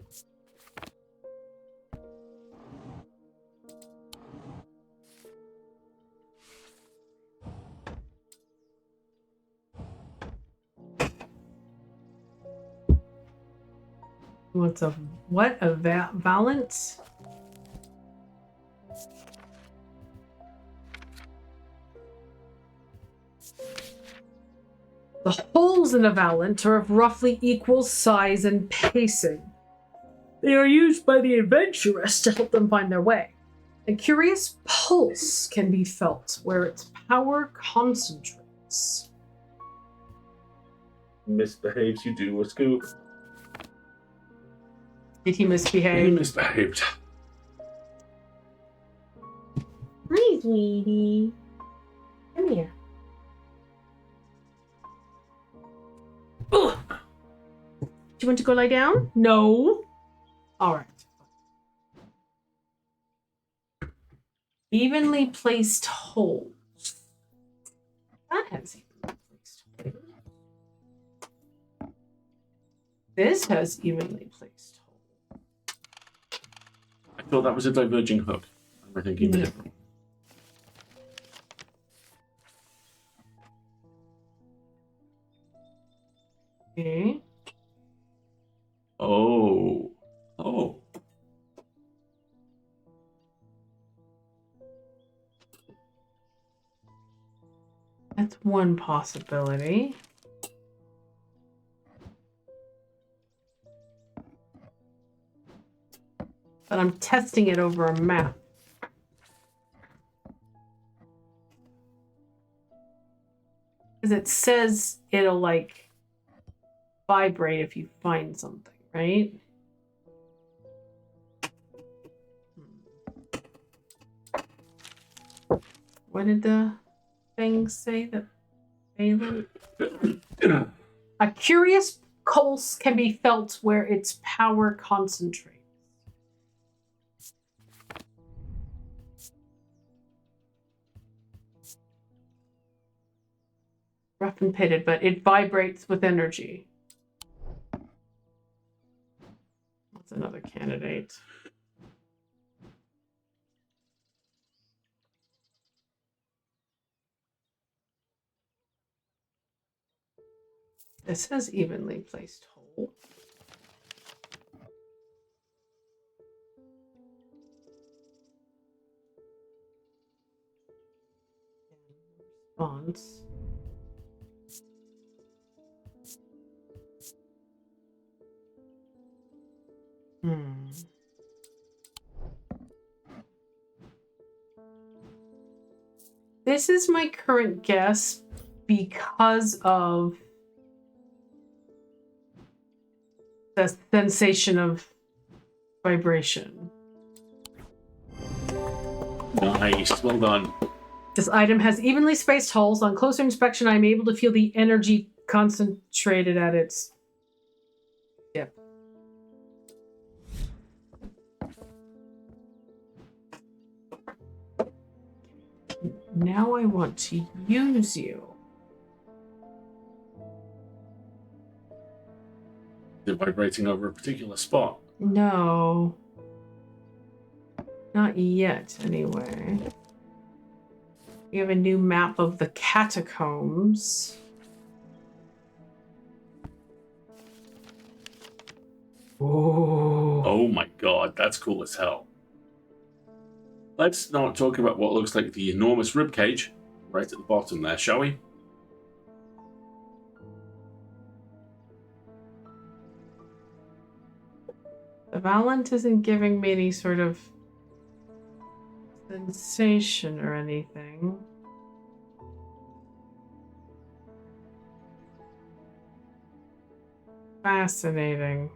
What's a what? A Valent? The holes in a Valent are of roughly equal size and pacing. They are used by the adventurous to help them find their way. A curious pulse can be felt where its power concentrates. Misbehaves, you do a scoop. Did he misbehave? He misbehaved. Hi, sweetie. Come here. Ugh. Do you want to go lie down? No. All right. Evenly placed holes. That has evenly placed holes. This has evenly placed holes. I thought that was a diverging hook. I'm thinking different. Okay. Oh. That's one possibility. But I'm testing it over a map. Because it says it'll like vibrate if you find something, right? What did the thing say? That Valent? A curious pulse can be felt where its power concentrates. Rough and pitted, but it vibrates with energy. That's another candidate. This has evenly placed hole. Response. This is my current guess because of The sensation of vibration. Nice. Well done. This item has evenly spaced holes. On closer inspection, I'm able to feel the energy concentrated at its tip. Now I want to use you. Is it vibrating over a particular spot? No. Not yet, anyway. We have a new map of the catacombs. Oh. Oh my god, that's cool as hell. Let's not talk about what looks like the enormous ribcage right at the bottom there, shall we? The Valent isn't giving me any sort of sensation or anything. Fascinating.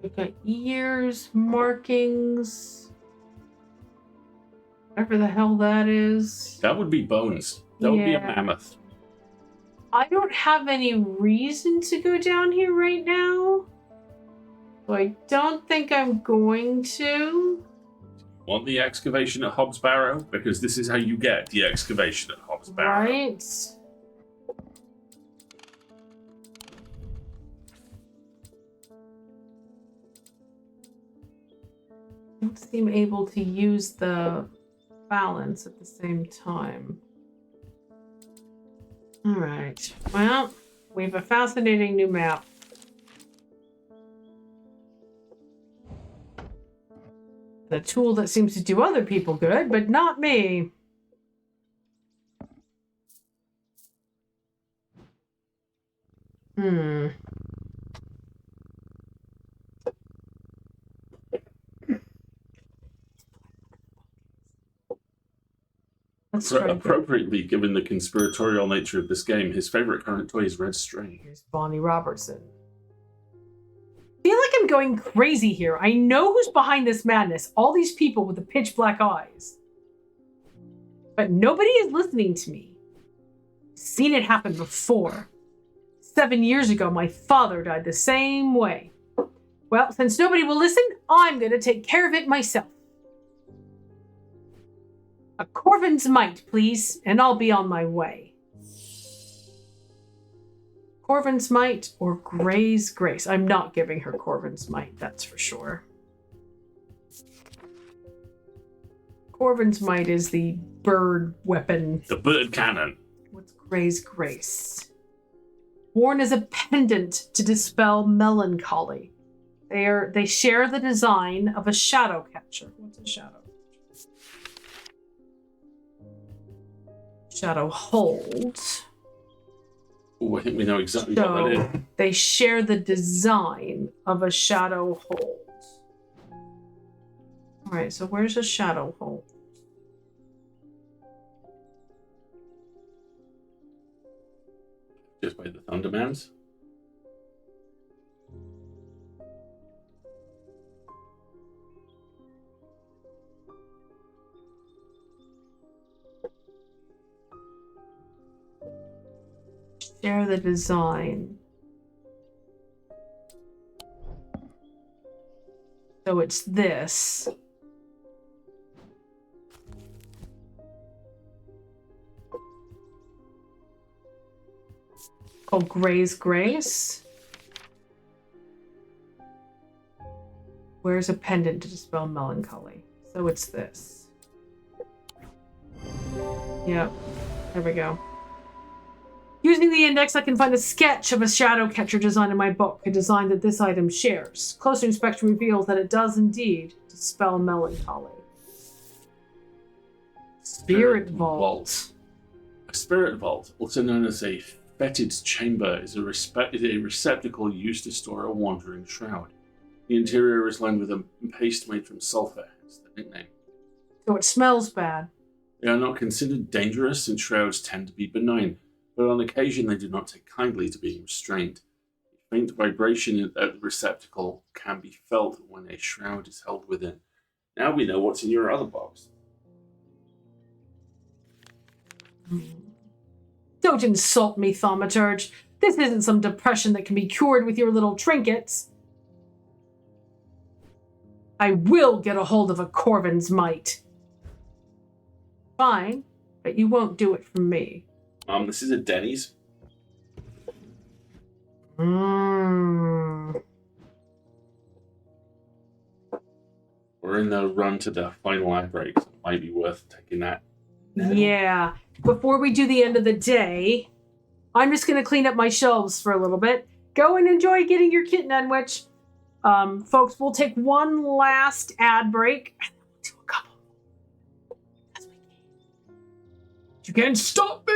We've got ears, markings, whatever the hell that is. That would be bones. That would be a mammoth. I don't have any reason to go down here right now. So I don't think I'm going to. Want the excavation at Hobbs Barrow? Because this is how you get the excavation at Hobbs Barrow. Right. Don't seem able to use the balance at the same time. All right. Well, we have a fascinating new map. A tool that seems to do other people good, but not me. Appropriately, given the conspiratorial nature of this game, his favorite current toy is Red String. Here's Bonnie Robertson. I feel like I'm going crazy here. I know who's behind this madness. All these people with the pitch black eyes. But nobody is listening to me. I've seen it happen before. 7 years ago, my father died the same way. Well, since nobody will listen, I'm going to take care of it myself. A Corvin's Might, please, and I'll be on my way. Corvin's Might or Gray's Grace. I'm not giving her Corvin's Might, that's for sure. Corvin's Might is the bird weapon. The bird cannon. What's Gray's Grace? Worn as a pendant to dispel melancholy. They share the design of a shadow catcher. What's a shadow? Shadow hold. Oh, I think we know exactly what that is. They share the design of a shadow hold. All right, so where's a shadow hold? Just by the Thundermans. Share the design. So it's this. Called Gray's Grace. Where's a pendant to dispel melancholy? So it's this. Yep. There we go. Using the index, I can find a sketch of a shadow catcher design in my book, a design that this item shares. Closer inspection reveals that it does indeed dispel melancholy. Spirit vault. A spirit vault, also known as a fetid chamber, is a receptacle used to store a wandering shroud. The interior is lined with a paste made from sulfur, hence the nickname. So it smells bad. They are not considered dangerous since shrouds tend to be benign, but on occasion they do not take kindly to being restrained. A faint vibration at the receptacle can be felt when a shroud is held within. Now we know what's in your other box. Don't insult me, Thaumaturge. This isn't some depression that can be cured with your little trinkets. I will get a hold of a Corvin's mite. Fine, but you won't do it for me. This is a Denny's. Mmm. We're in the run to the final ad break, so it might be worth taking that. Yeah. Before we do the end of the day, I'm just going to clean up my shelves for a little bit. Go and enjoy getting your kitten unwitched. Folks, we'll take one last ad break. And then we'll do a couple. As we can. You can't stop me!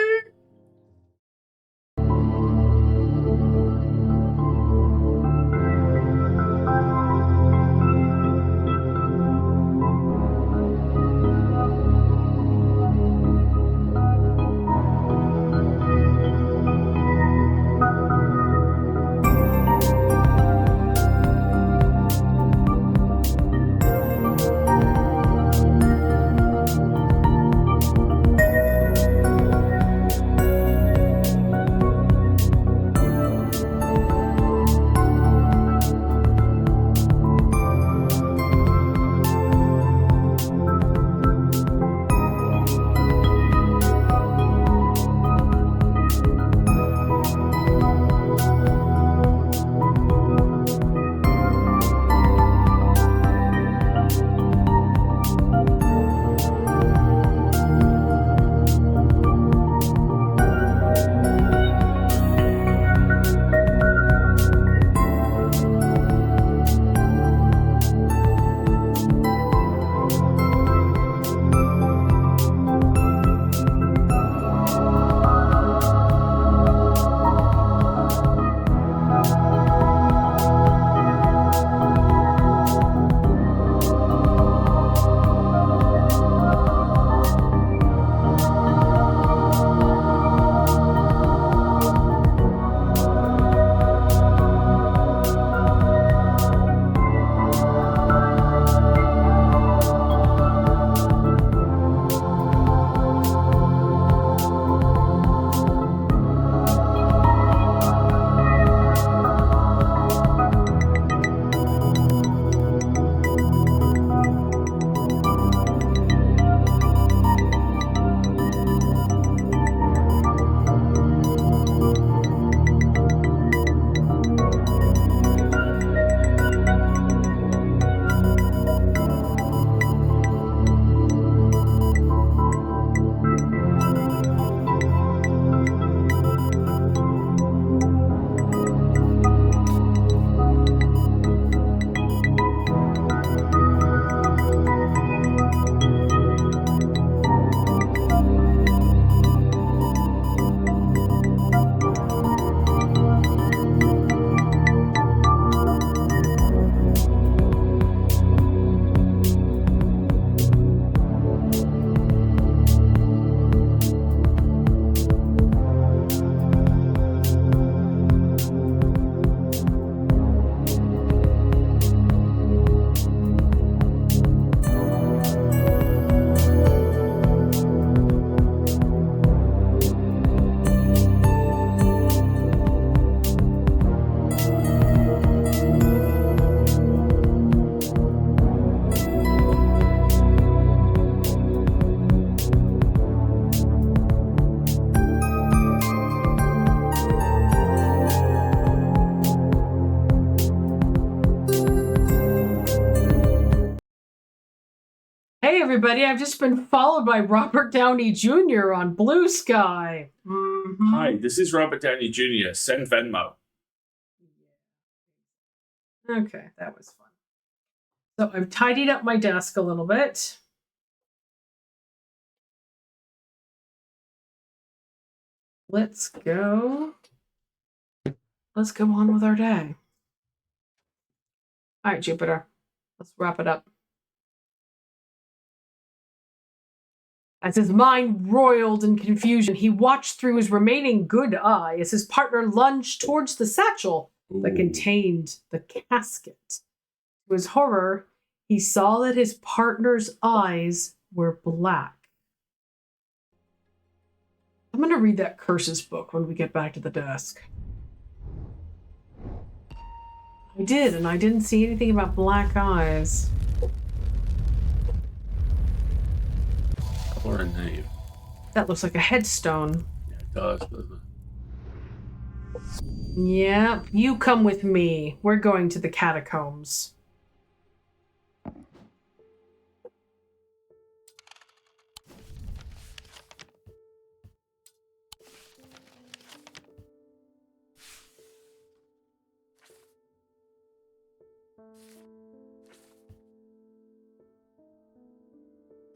Hey everybody, I've just been followed by Robert Downey Jr. on Blue Sky. Mm-hmm. Hi, this is Robert Downey Jr. Send Venmo. Okay, that was fun. So I've tidied up my desk a little bit. Let's go. Let's go on with our day. All right, Jupiter. Let's wrap it up. As his mind roiled in confusion, he watched through his remaining good eye as his partner lunged towards the satchel that contained the casket. To his horror, he saw that his partner's eyes were black. I'm going to read that curses book when we get back to the desk. I did, and I didn't see anything about black eyes. Or a name. That looks like a headstone. Yeah, it does, doesn't it? Yep, you come with me. We're going to the catacombs.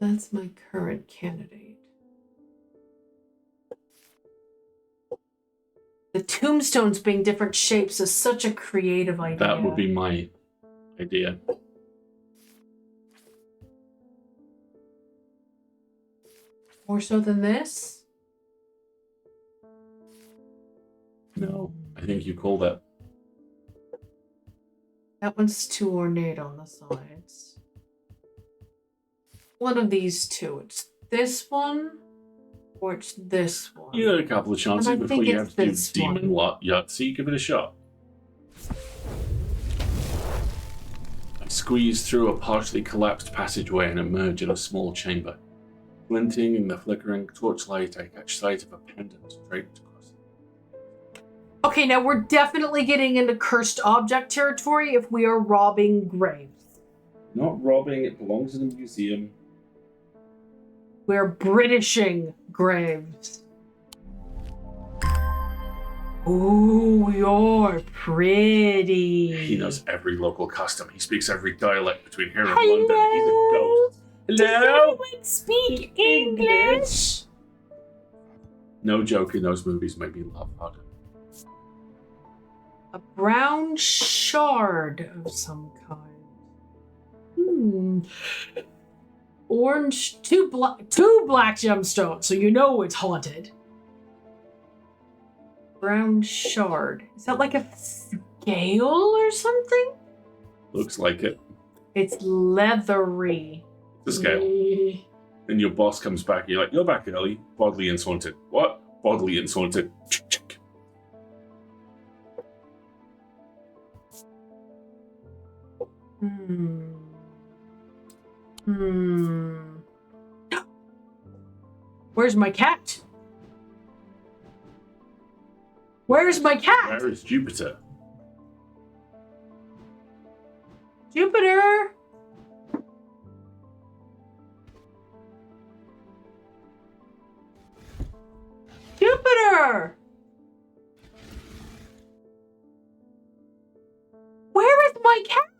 That's my current candidate. The tombstones being different shapes is such a creative idea. That would be my idea. More so than this? No, I think you call that. That one's too ornate on the sides. One of these two. It's this one, or it's this one. You got a couple of chances I before think you it's have to do this Demon one. Yahtzee. Give it a shot. I squeeze through a partially collapsed passageway and emerge in a small chamber. Glinting in the flickering torchlight, I catch sight of a pendant draped across it. Okay, now we're definitely getting into cursed object territory if we are robbing graves. Not robbing, it belongs in a museum. We're Britishing graves. Ooh, you're pretty. He knows every local custom. He speaks every dialect between here and Hello? London. He's a ghost. Does Hello? anyone speak English? No joke in those movies made me laugh harder. A brown shard of some kind. Orange, two black gemstones, so you know it's haunted. Brown shard. Is that like a scale or something? Looks like it. It's leathery. The scale. Then your boss comes back, you're like, you're back early. Bodily insulted. What? Bodily insulted. Check. Where's my cat? Where's my cat? Where is Jupiter? Jupiter! Jupiter! Where is my cat?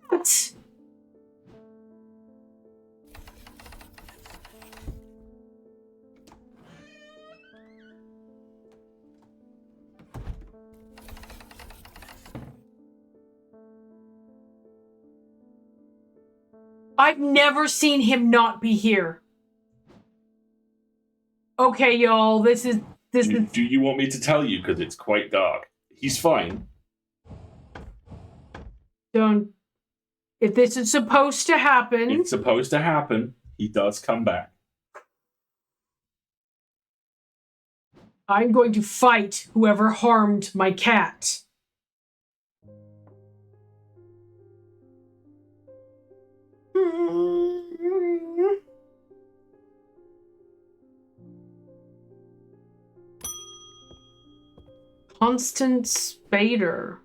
I've never seen him not be here. Okay, y'all, this is... Do you want me to tell you? Because it's quite dark. He's fine. Don't... If this is supposed to happen... It's supposed to happen. He does come back. I'm going to fight whoever harmed my cat. Constant Spader.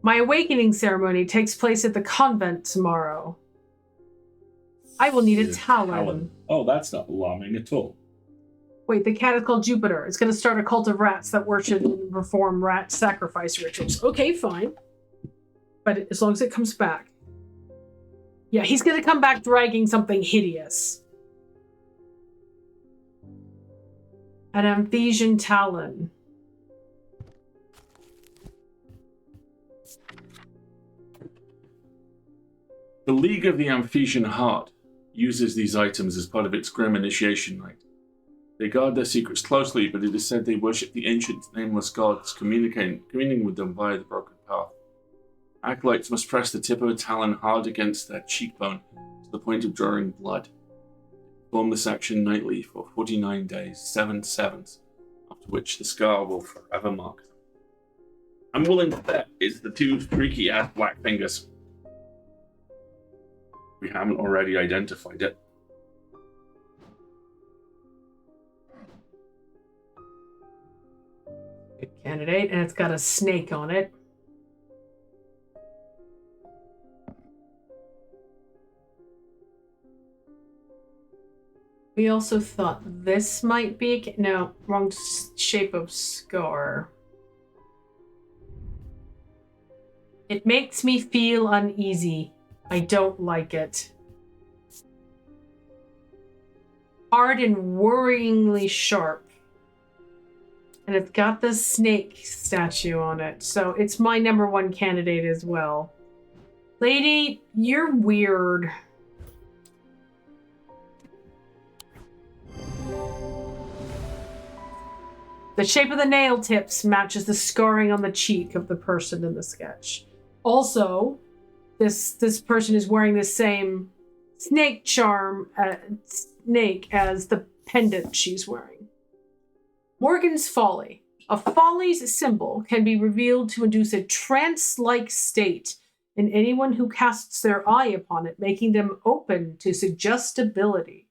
My awakening ceremony takes place at the convent tomorrow. I will need a talon. Oh, that's not alarming at all. Wait, the cat is called Jupiter. It's going to start a cult of rats that worship and perform rat sacrifice rituals. Okay, fine. But as long as it comes back. Yeah, he's going to come back dragging something hideous. An Amphesian talon. The League of the Amphesian Heart uses these items as part of its grim initiation rite. They guard their secrets closely, but it is said they worship the ancient, nameless gods, communing with them via the broken path. Acolytes must press the tip of a talon hard against their cheekbone to the point of drawing blood. Perform this action nightly for 49 days, 7 sevens, after which the scar will forever mark them. I'm willing to bet it's the two freaky-ass black fingers. We haven't already identified it. Good candidate, and it's got a snake on it. We also thought this might be no, wrong shape of scar. It makes me feel uneasy. I don't like it. Hard and worryingly sharp. And it's got the snake statue on it. So it's my number one candidate as well. Lady, you're weird. The shape of the nail tips matches the scarring on the cheek of the person in the sketch. Also, this person is wearing the same snake charm snake as the pendant she's wearing. Morgan's Folly. A folly's symbol can be revealed to induce a trance-like state in anyone who casts their eye upon it, making them open to suggestibility.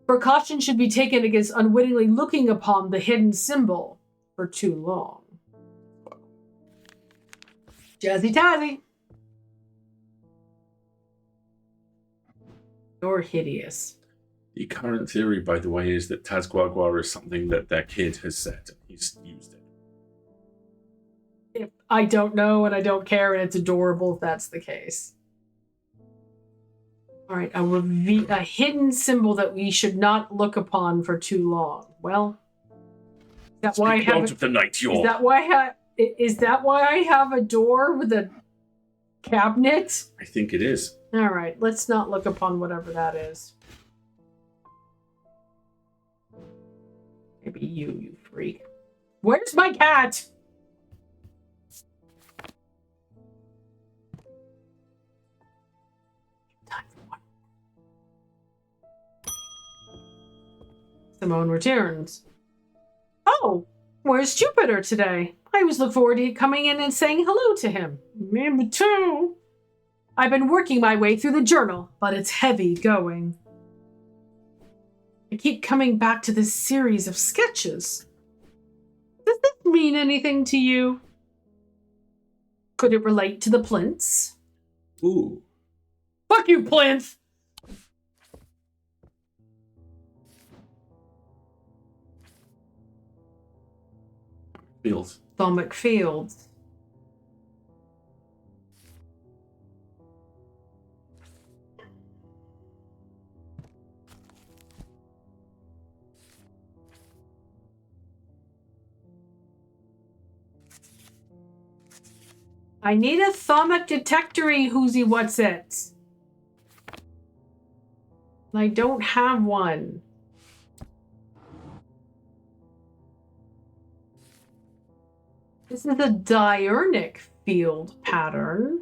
Precaution should be taken against unwittingly looking upon the hidden symbol for too long. Jazzy Tazzy. You're hideous. The current theory, by the way, is that Tazguagua is something that their kid has said and he's used it. I don't know and I don't care, and it's adorable if that's the case. All right, a hidden symbol that we should not look upon for too long. Well, that's why I have. Of the night, is that why I have a door with a cabinet? I think it is. All right, let's not look upon whatever that is. Maybe you freak. Where's my cat? Time for one. Simone returns. Oh, where's Jupiter today? I always look forward to coming in and saying hello to him. Me too. I've been working my way through the journal, but it's heavy going. I keep coming back to this series of sketches. Does this mean anything to you? Could it relate to the plinths? Ooh. Fuck you, plinth! Fields. Thommic Fields. I need a thommic detectory, whoozy what's it? I don't have one. This is a diurnic field pattern.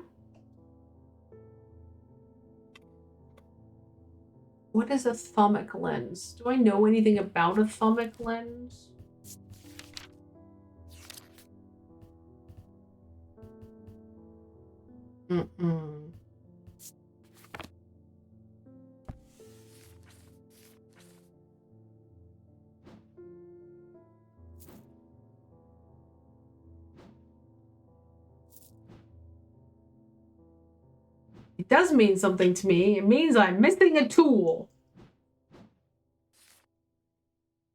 What is a thommic lens? Do I know anything about a thommic lens? Mm-mm. It does mean something to me. It means I'm missing a tool.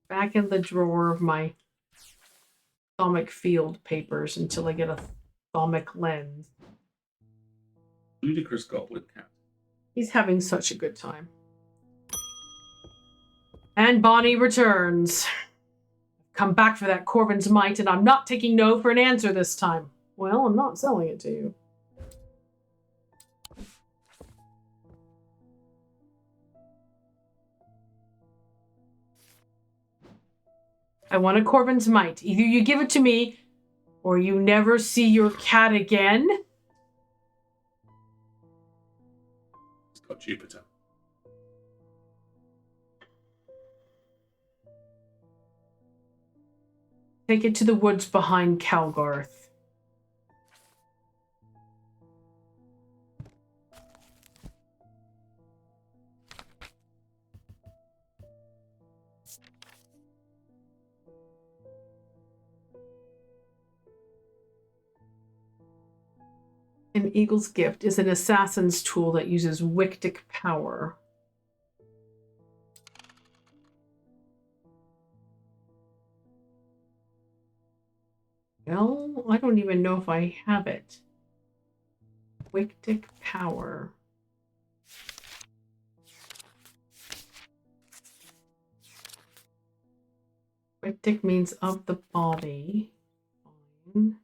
Back in the drawer of my thommic field papers until I get a thommic lens. Ludicrous goblin cat. He's having such a good time. And Bonnie returns. Come back for that Corvin's mite, and I'm not taking no for an answer this time. Well, I'm not selling it to you. I want a Corvin's mite. Either you give it to me, or you never see your cat again. It's got Jupiter. Take it to the woods behind Calgarth. An Eagle's Gift is an assassin's tool that uses Wictic power. Well, I don't even know if I have it. Wictic power. Wictic means of the body. Fine.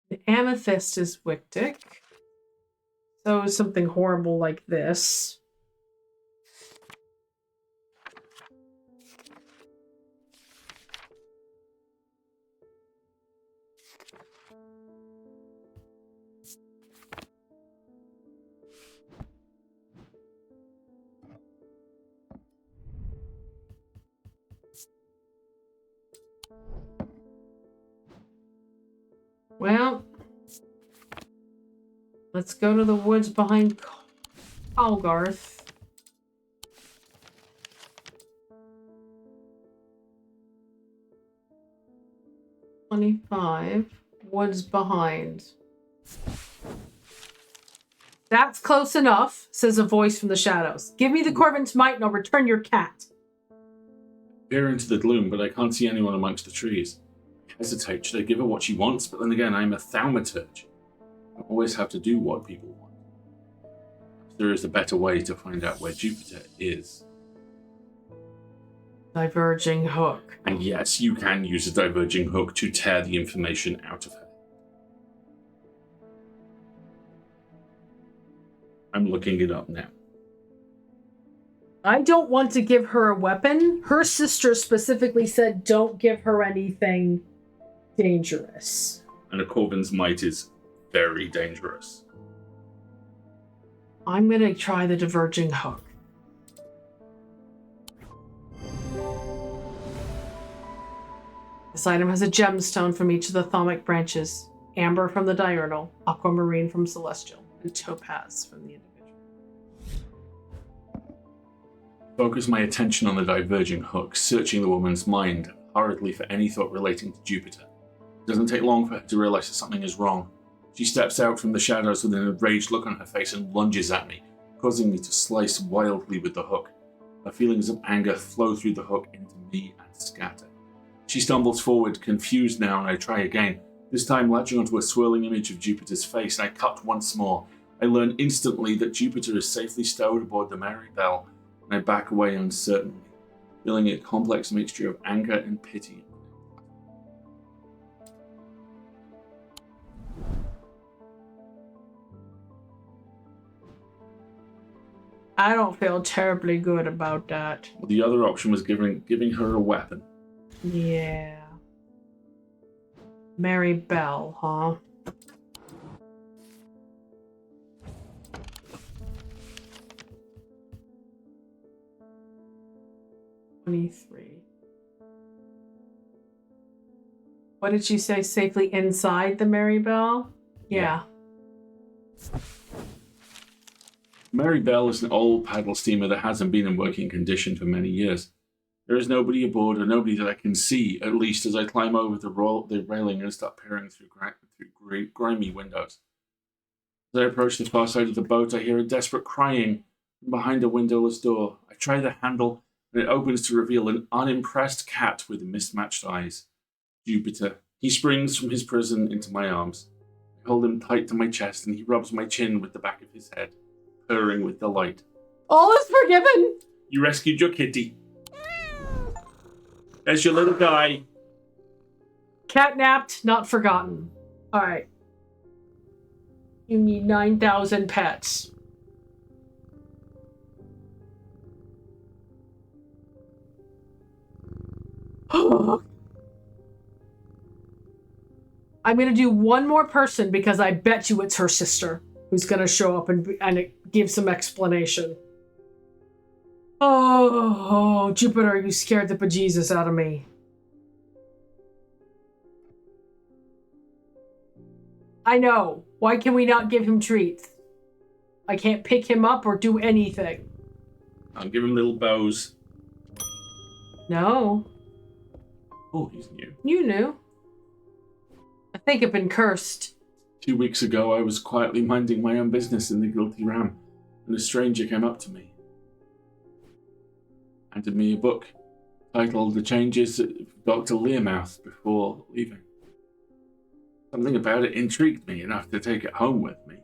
The amethyst is Wictic. So something horrible like this. Well, let's go to the woods behind Calgarth. $25. Woods behind. That's close enough, says a voice from the shadows. Give me the Corvin's mite and I'll return your cat. Peer into the gloom, but I can't see anyone amongst the trees. I hesitate. Should I give her what she wants? But then again, I'm a thaumaturge. I always have to do what people want. There is a better way to find out where Jupiter is. Diverging hook. And yes, you can use a diverging hook to tear the information out of her. I'm looking it up now. I don't want to give her a weapon. Her sister specifically said don't give her anything dangerous. And a Corvin's mite is very dangerous. I'm going to try the diverging hook. This item has a gemstone from each of the thaumic branches, amber from the diurnal, aquamarine from celestial, and topaz from the individual. Focus my attention on the diverging hook, searching the woman's mind hurriedly for any thought relating to Jupiter. It doesn't take long for her to realize that something is wrong. She steps out from the shadows with an enraged look on her face and lunges at me, causing me to slice wildly with the hook. Her feelings of anger flow through the hook into me and scatter. She stumbles forward, confused now, and I try again, this time latching onto a swirling image of Jupiter's face, and I cut once more. I learn instantly that Jupiter is safely stowed aboard the Mary Bell, and I back away uncertainly, feeling a complex mixture of anger and pity. I don't feel terribly good about that. The other option was giving her a weapon. Yeah. Mary Bell, huh? $23. What did she say? Safely inside the Mary Bell? Yeah. Mary Bell is an old paddle steamer that hasn't been in working condition for many years. There is nobody aboard, or nobody that I can see, at least as I climb over the railing and start peering through grimy windows. As I approach the far side of the boat, I hear a desperate crying from behind a windowless door. I try the handle, and it opens to reveal an unimpressed cat with mismatched eyes. Jupiter. He springs from his prison into my arms. I hold him tight to my chest, and he rubs my chin with the back of his head, purring with delight. All is forgiven! You rescued your kitty. There's your little guy. Catnapped, not forgotten. Alright. You need 9,000 pets. I'm going to do one more person because I bet you it's her sister who's going to show up and give some explanation. Oh, Jupiter, you scared the bejesus out of me. I know. Why can we not give him treats? I can't pick him up or do anything. I'll give him little bows. No. Oh, he's new. You knew. I think I've been cursed. 2 weeks ago, I was quietly minding my own business in the Guilty Ram, and a stranger came up to me. Handed me a book titled The Changes of Dr. Learmouth before leaving. Something about it intrigued me enough to take it home with me.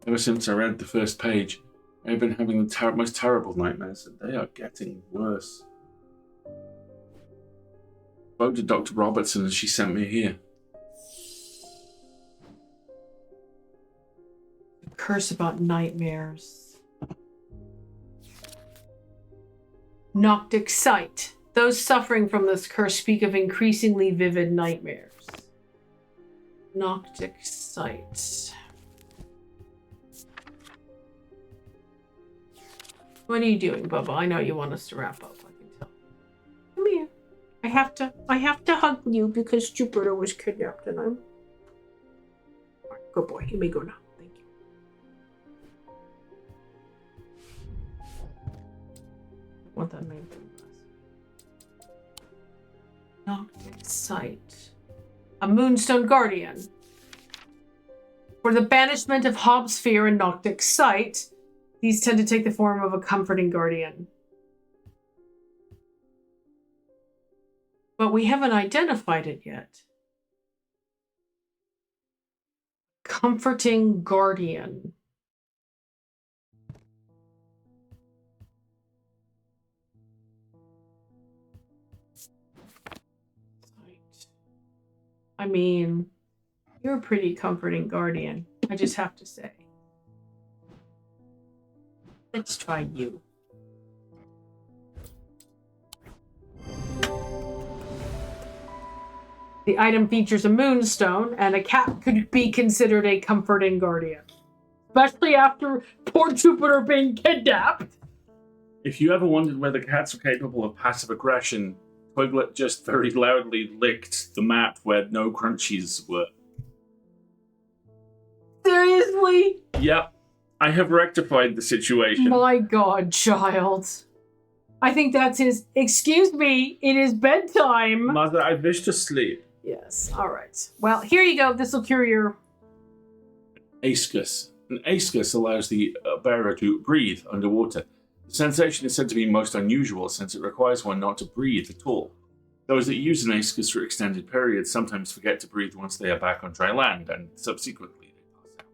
Ever since I read the first page, I have been having the most terrible nightmares, and they are getting worse. I spoke to Dr. Robertson and she sent me here. A curse about nightmares. Noctic sight. Those suffering from this curse speak of increasingly vivid nightmares. Noctic sight. What are you doing, Bubba? I know you want us to wrap up. I can tell. Come here. I have to hug you because Jupiter was kidnapped and I'm... Alright, good boy. You may go now. Thank you. What that means. Noctic sight. A moonstone guardian. For the banishment of Hobbs' fear and Noctic sight, these tend to take the form of a comforting guardian. But we haven't identified it yet. Comforting guardian. I mean, you're a pretty comforting guardian. I just have to say. Let's try you. The item features a moonstone, and a cat could be considered a comforting guardian. Especially after poor Jupiter being kidnapped. If you ever wondered whether cats are capable of passive aggression, Twiglet just very loudly licked the map where no crunchies were. Seriously? Yep. I have rectified the situation. My God, child. I think that's his... Excuse me, it is bedtime. Mother, I wish to sleep. Yes, alright. Well, here you go. This will cure your... Aiscus. An aiscus allows the bearer to breathe underwater. The sensation is said to be most unusual since it requires one not to breathe at all. Those that use an aiscus for extended periods sometimes forget to breathe once they are back on dry land, and subsequently they pass out.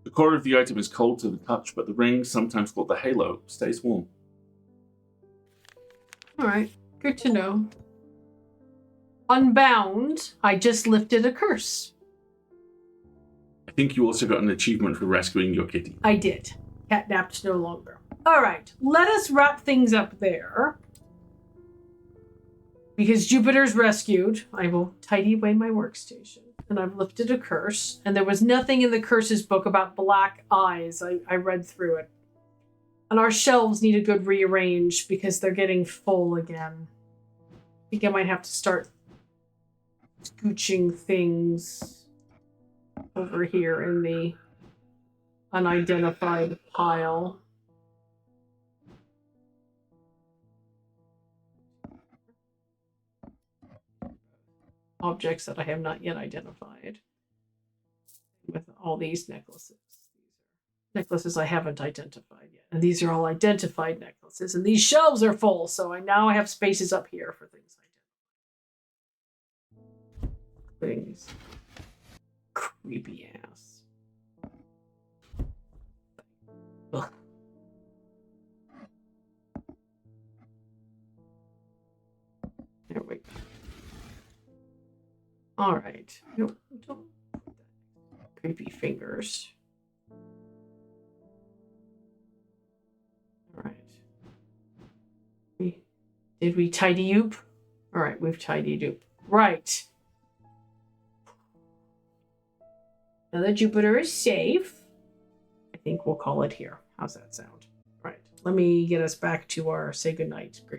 The core of the item is cold to the touch, but the ring, sometimes called the halo, stays warm. Alright, good to know. Unbound, I just lifted a curse. I think you also got an achievement for rescuing your kitty. I did. Catnapped no longer. Alright, let us wrap things up there. Because Jupiter's rescued, I will tidy away my workstation. And I've lifted a curse. And there was nothing in the curses book about black eyes. I read through it. And our shelves need a good rearrange because they're getting full again. I think I might have to start scooching things over here in the unidentified pile. Objects that I have not yet identified. With all these necklaces. Necklaces I haven't identified yet. And these are all identified necklaces. And these shelves are full, so I now have spaces up here for things things. Creepy ass. Ugh. There we go. All right. Don't put that. Creepy fingers. All right. Did we tidy up? All right, we've tidied up. Right. Now that Jupiter is safe, I think we'll call it here. How's that sound? Right. Let me get us back to our say goodnight.